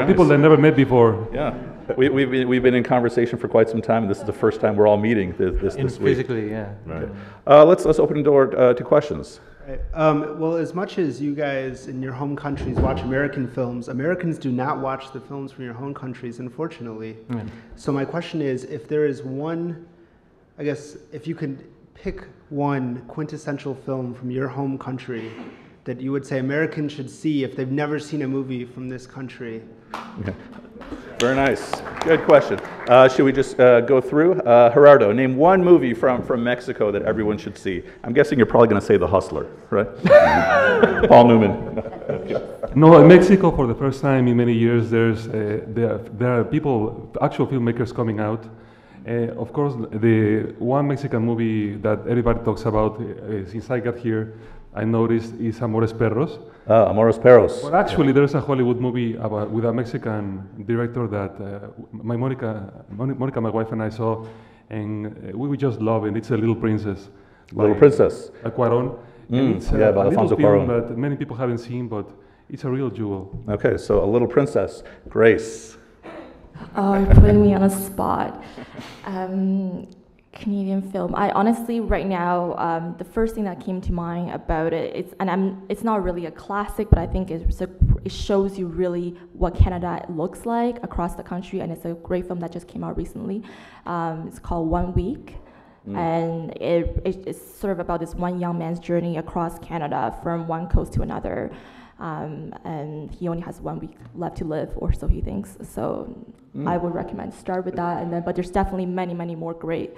People that never met before. Yeah. We've been in conversation for quite some time, and this is the first time we're all meeting this week. Physically, yeah. Right. Let's open the door to questions. Right. Well, as much as you guys in your home countries watch American films, Americans do not watch the films from your home countries, unfortunately. So my question is, if there is one, I guess, if you could pick one quintessential film from your home country that you would say Americans should see if they've never seen a movie from this country. Very nice. Good question. Should we just go through? Gerardo, name one movie from Mexico that everyone should see. I'm guessing you're probably going to say The Hustler, right? Paul Newman. No, in Mexico, for the first time in many years, there are people, actual filmmakers coming out. Of course, the one Mexican movie that everybody talks about since I got here, I noticed, is Amores Perros. Amores Perros. But actually, there's a Hollywood movie with a Mexican director that Monica, my wife, and I saw, and we just love it. It's A Little Princess. Little Princess. By Cuarón. And it's a little film that many people haven't seen, but it's a real jewel. Okay, so A Little Princess. Grace. Oh, you're putting me on a spot. Canadian film. I honestly, right now, the first thing that came to mind about it, it's not really a classic, but I think it shows you really what Canada looks like across the country, and it's a great film that just came out recently. It's called 1 Week. And it's sort of about this one young man's journey across Canada from one coast to another. And he only has 1 week left to live, or so he thinks. So I would recommend start with that, but there's definitely many, many more great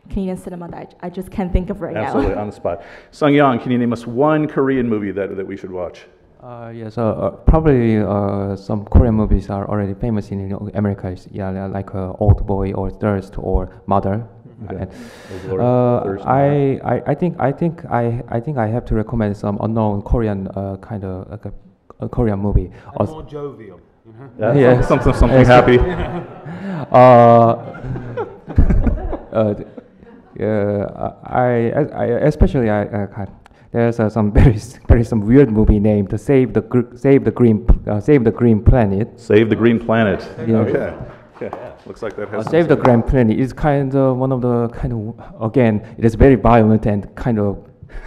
Canadian cinema that I just can't think of right now. Absolutely, on the spot. Seonyong, can you name us one Korean movie that we should watch? Yes, probably some Korean movies are already famous in America. Yeah, like Old Boy or Thirst or Mother. Okay. I think I have to recommend some unknown Korean kind of like a Korean movie. More jovial. Yeah, something happy. I especially there's some some weird movie named Save the Green Planet. Save the Green Planet. Yeah. Okay. Yeah, looks like that has. Save the Green Planet is kind of one of the again, it is very violent and kind of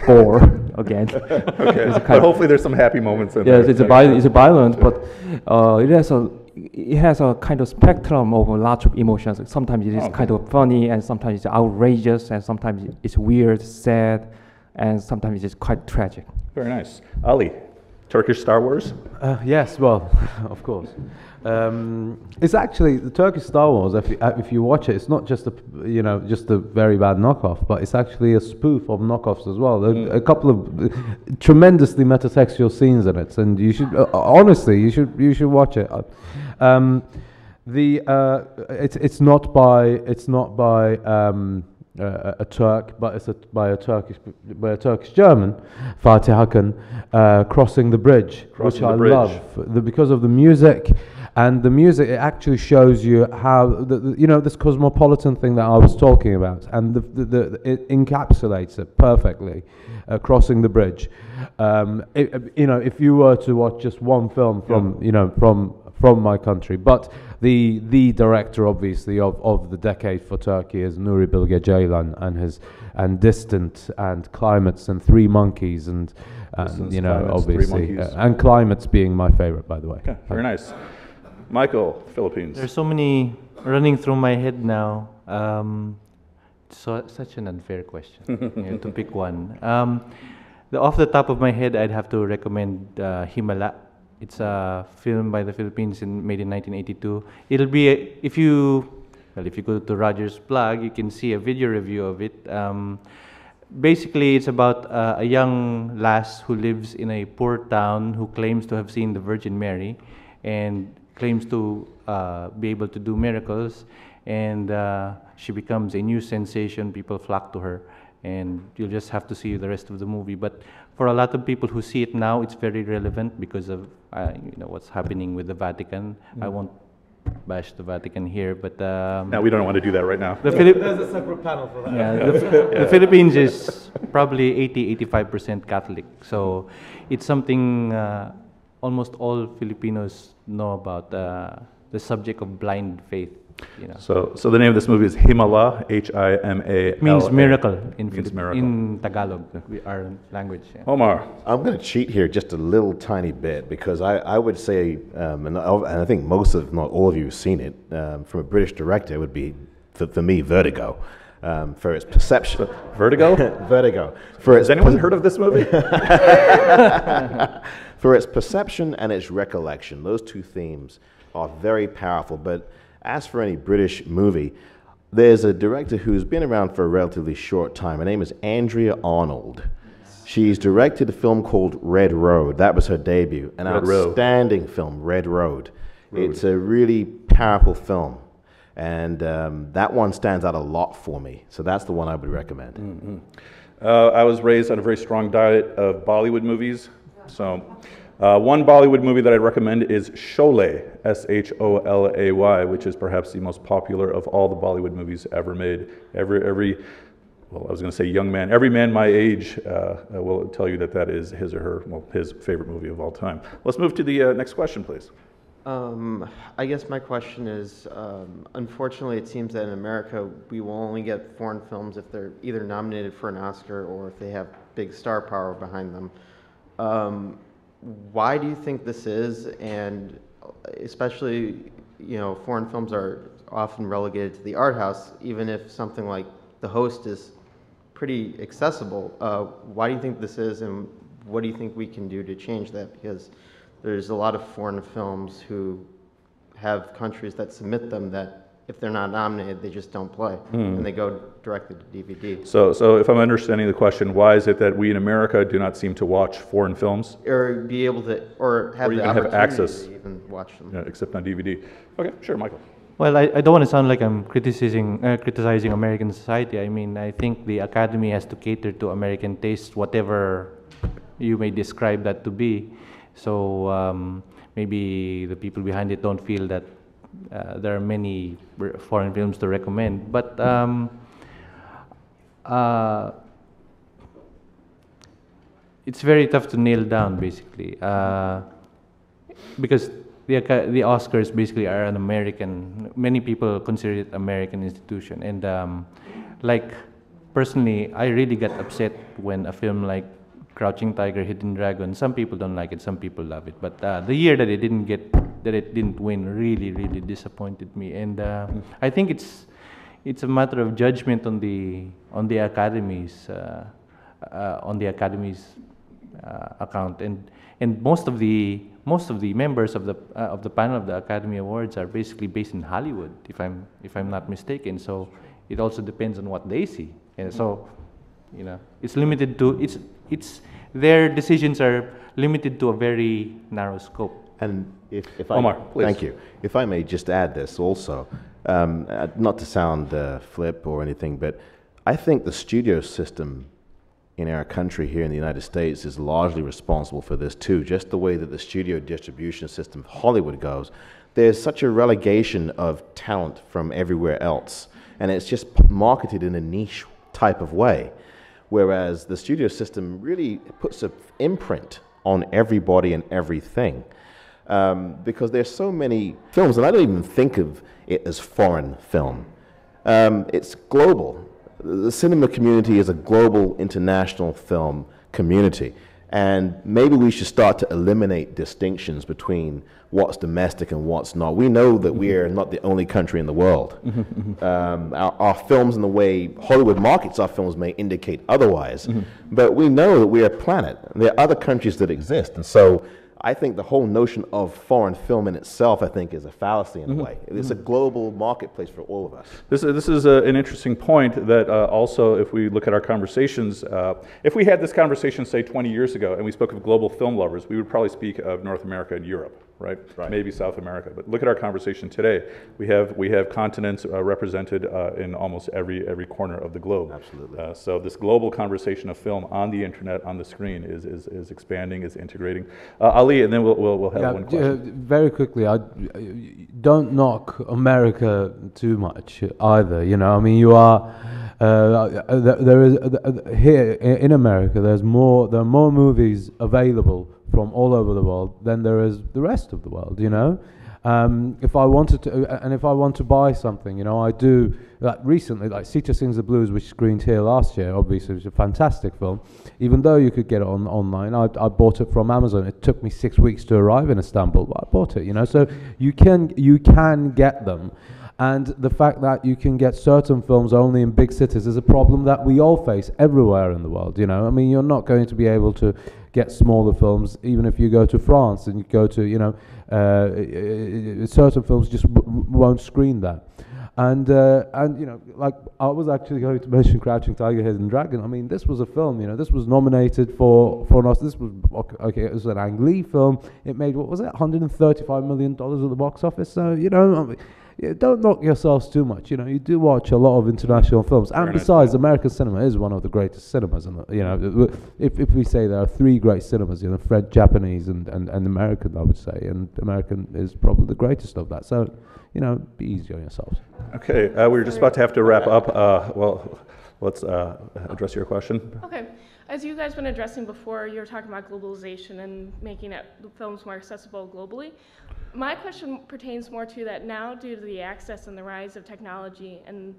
gore again. Okay, but hopefully there's some happy moments in there. Yes, it's violent, but it has a kind of spectrum of lots of emotions. Sometimes it is kind of funny, and sometimes it's outrageous, and sometimes it's weird, sad, and sometimes it's quite tragic. Very nice. Ali, Turkish Star Wars? Yes, well, of course. It's actually the Turkish Star Wars. If you watch it, it's not just a very bad knockoff, but it's actually a spoof of knockoffs as well. A couple of tremendously metatextual scenes in it, and you should honestly you should watch it. It's not by a Turk, but it's by a Turkish German, Fatih Hakan, crossing the bridge, which I love because of the music. And the music, it actually shows you how this cosmopolitan thing that I was talking about, and it encapsulates it perfectly. Crossing the bridge. If you were to watch just one film from my country. But the director, obviously, of the decade for Turkey is Nuri Bilge Ceylan, and Distant, and Climates, and Three Monkeys, and Distance, you know, Climates, obviously, Three Monkeys. and Climates being my favorite, by the way. Okay, very nice. Michael, Philippines. There's so many running through my head now. Such an unfair question, you know, to pick one. Off the top of my head, I'd have to recommend Himala. It's a film by the Philippines made in 1982. It'll be if you go to Roger's blog, you can see a video review of it. Basically, it's about a young lass who lives in a poor town who claims to have seen the Virgin Mary, and claims to be able to do miracles, and she becomes a new sensation. People flock to her, and you'll just have to see the rest of the movie. But for a lot of people who see it now, it's very relevant because of you know, what's happening with the Vatican. I won't bash the Vatican here, but No, we don't want to do that right now. there's a separate panel for that. Yeah, the Philippines is probably 80-85% Catholic, so it's something almost all Filipinos know about, the subject of blind faith. You know. So the name of this movie is Himala, Himala. Means miracle in miracle. in Tagalog, our language. Yeah. Omar. I'm going to cheat here just a little tiny bit because I would say, and I think most of, not all of you have seen it, from a British director, it would be, for me, Vertigo. For its perception. Vertigo? Vertigo. Has anyone heard of this movie? For its perception and its recollection, those two themes are very powerful. But as for any British movie, there's a director who's been around for a relatively short time. Her name is Andrea Arnold. She's directed a film called Red Road. That was her debut. An outstanding film, Red Road. It's a really powerful film. And that one stands out a lot for me. So that's the one I would recommend. Mm-hmm. I was raised on a very strong diet of Bollywood movies. So one Bollywood movie that I'd recommend is Sholay, Sholay, which is perhaps the most popular of all the Bollywood movies ever made. Well, I was going to say young man. Every man my age will tell you that is his or her, well, his favorite movie of all time. Let's move to the next question, please. I guess my question is, unfortunately, it seems that in America, we will only get foreign films if they're either nominated for an Oscar or if they have big star power behind them. Why do you think this is? And especially, you know, foreign films are often relegated to the art house, even if something like The Host is pretty accessible. Why do you think this is, and what do you think we can do to change that? Because there's a lot of foreign films who have countries that submit them that if they're not nominated, they just don't play, and they go directly to DVD. So if I'm understanding the question, why is it that we in America do not seem to watch foreign films? Or be able to, or have the opportunity to even watch them. Yeah, except on DVD. Okay, sure, Michael. Well, I don't want to sound like I'm criticizing American society. I mean, I think the Academy has to cater to American taste, whatever you may describe that to be. So maybe the people behind it don't feel that there are many foreign films to recommend. But it's very tough to nail down, basically, because the Oscars basically are an American. Many people consider it American institution, and like personally, I really got upset when a film like Crouching Tiger, Hidden Dragon. Some people don't like it, some people love it. But the year that it didn't win, really disappointed me. And I think it's a matter of judgment on the Academy's account. And most of the members of the panel of the Academy Awards are basically based in Hollywood, if I'm not mistaken. So it also depends on what they see. And so, you know, it's limited to their decisions are limited to a very narrow scope. And if Omar, please. Thank you. If I may just add this also, not to sound flip or anything, but I think the studio system in our country here in the United States is largely responsible for this too. Just the way that the studio distribution system of Hollywood goes, there's such a relegation of talent from everywhere else, and it's just marketed in a niche type of way. Whereas the studio system really puts an imprint on everybody and everything. because there's so many films, and I don't even think of it as foreign film. It's global. The cinema community is a global, international film community. And maybe we should start to eliminate distinctions between what's domestic and what's not. We know that we are not the only country in the world. Our films and the way Hollywood markets our films may indicate otherwise, but we know that we are a planet. And there are other countries that exist. And so I think the whole notion of foreign film in itself, I think, is a fallacy in a way. It's a global marketplace for all of us. This is an interesting point that also, if we look at our conversations, if we had this conversation, say, 20 years ago, and we spoke of global film lovers, we would probably speak of North America and Europe, right? Maybe South America. But look at our conversation today. We have continents represented in almost every corner of the globe. Absolutely. So this global conversation of film on the internet, on the screen, is expanding, is integrating. Ali, and then we'll have one question. Very quickly, I don't knock America too much either. You know, I mean, you are there is here in America. There are more movies available from all over the world than there is the rest of the world. You know, if I wanted to, and if I want to buy something, you know, I do. Like recently, like Sita Sings the Blues, which screened here last year, obviously it was a fantastic film. Even though you could get it online, I bought it from Amazon. It took me 6 weeks to arrive in Istanbul, but I bought it, you know. So you can get them. And the fact that you can get certain films only in big cities is a problem that we all face everywhere in the world, you know. I mean, you're not going to be able to get smaller films, even if you go to France and you go to, you know, certain films just won't screen that. And you know, like I was actually going to mention Crouching Tiger, Hidden Dragon. I mean, this was a film, you know, this was nominated for an Oscar. This was, okay, it was an Ang Lee film. It made, what was it, $135 million at the box office. So, you know, I mean, don't knock yourselves too much. You know, you do watch a lot of international films. And besides, American cinema is one of the greatest cinemas. And you know, if we say there are three great cinemas, you know, French, Japanese, and American, I would say, and American is probably the greatest of that. So, you know, be easy on yourselves. Okay, we're just about to have to wrap up. Well, let's address your question. Okay. As you guys been addressing before, you were talking about globalization and making films more accessible globally. My question pertains more to that now, due to the access and the rise of technology and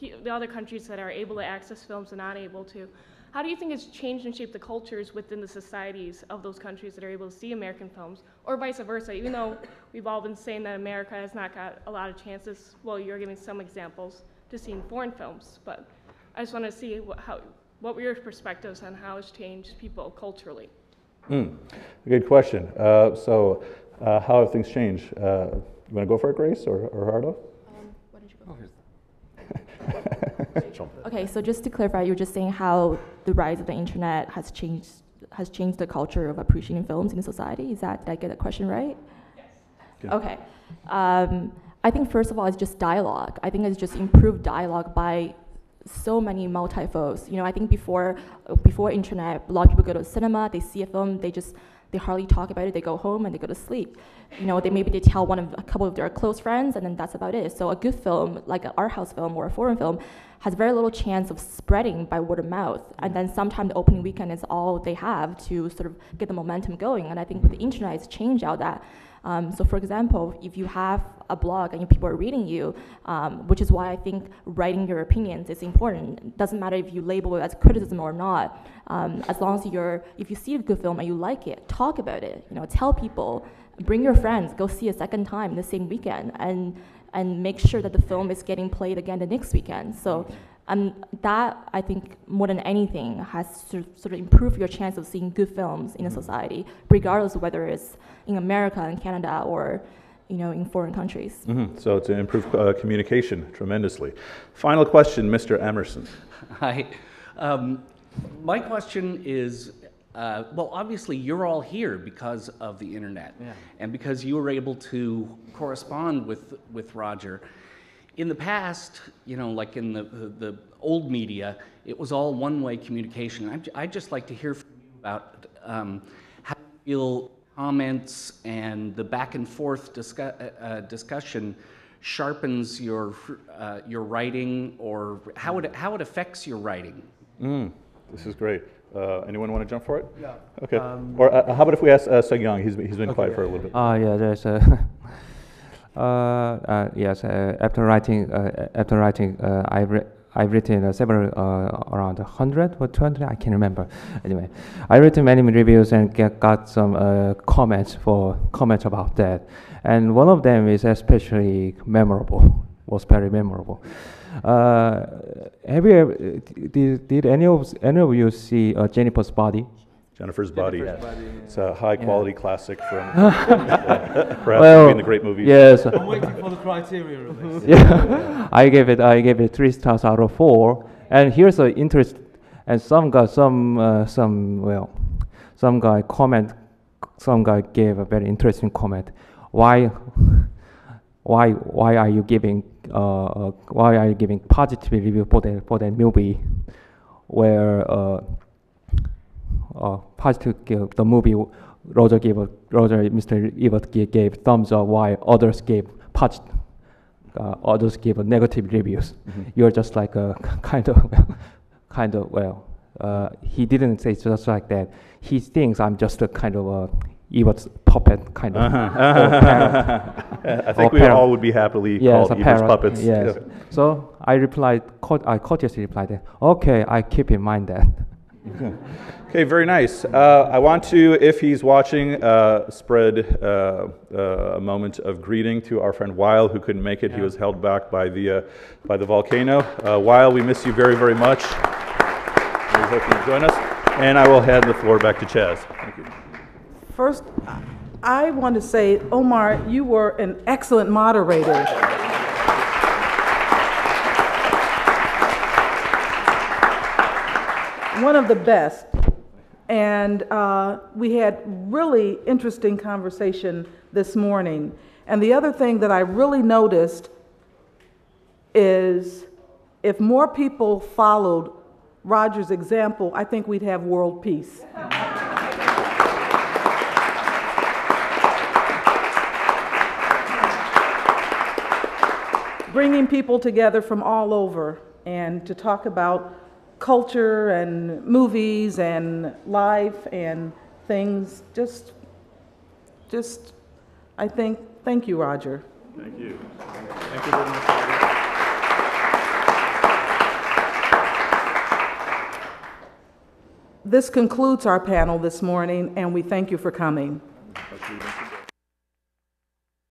the other countries that are able to access films and not able to, how do you think it's changed and shaped the cultures within the societies of those countries that are able to see American films, or vice versa? Even though we've all been saying that America has not got a lot of chances, well, you're giving some examples to seeing foreign films, but I just want to see what were your perspectives on how it's changed people culturally? Good question. So how have things changed? You want to go for it, Grace, or Gerardo? Why don't you go first? Okay, so just to clarify, you were just saying how the rise of the internet has changed the culture of appreciating films in the society. Did I get that question right? Yes. Good. Okay. I think first of all, it's just dialogue. I think it's just improved dialogue by so many multi-folds. You know, I think before internet, a lot of people go to the cinema, they see a film, they hardly talk about it, they go home and they go to sleep. You know, they tell a couple of their close friends, and then that's about it. So a good film, like an art house film or a foreign film, has very little chance of spreading by word of mouth. And then sometimes the opening weekend is all they have to sort of get the momentum going. And I think with the internet, it's changed out that. So for example, if you have a blog and people are reading you, which is why I think writing your opinions is important. It doesn't matter if you label it as criticism or not. As long as if you see a good film and you like it, talk about it. You know, tell people, bring your friends, go see a second time the same weekend, and make sure that the film is getting played again the next weekend. So that, I think, more than anything, has sort of improved your chance of seeing good films in a society, regardless of whether it's in America and Canada or, you know, in foreign countries. So it's improved communication tremendously. Final question, Mr. Emerson. Hi. My question is, well, obviously you're all here because of the internet, and because you were able to correspond with Roger. In the past, you know, like in the old media, it was all one-way communication. I'd just like to hear from you about how you feel comments and the back and forth discussion sharpens your writing, or how it affects your writing. This is great. Anyone want to jump for it? Yeah. Okay. Or how about if we ask Seonyong? He's been quiet for a little bit. Yeah, there's a. Yes, after writing, I've written several, around 100 or 200, I can't remember. Anyway, I written many reviews and got some comments about that. And one of them is especially memorable, was very memorable. Have you ever, did any of you see Jennifer's Body? Jennifer's Body. It's a high-quality classic from perhaps well, being the great movies. Yes. I'm waiting for the criteria of this. Yeah, I gave it 3 stars out of 4. And here's an interest. And some guy gave a very interesting comment. Why are you giving positive review for that movie, where positive the movie Mr. Ebert gave thumbs up, while others gave negative reviews. You're just like a kind of he didn't say just like that. He thinks I'm just a kind of a Ebert's puppet kind of. I think we all would be happily called Ebert's puppets. Yes. Yeah. So I courteously replied, okay, I keep in mind that. Okay, very nice. I want to, if he's watching, spread a moment of greeting to our friend Weil, who couldn't make it. He was held back by the volcano. Weil, we miss you very, very much. We hope you join us. And I will hand the floor back to Chaz. Thank you. First, I want to say, Omar, you were an excellent moderator. One of the best. And we had really interesting conversation this morning. And the other thing that I really noticed is if more people followed Roger's example, I think we'd have world peace. Bringing people together from all over and to talk about culture and movies and life and things, just I think, thank you, Roger. Thank you. Thank you very much. This concludes our panel this morning, and we thank you for coming. Thank you.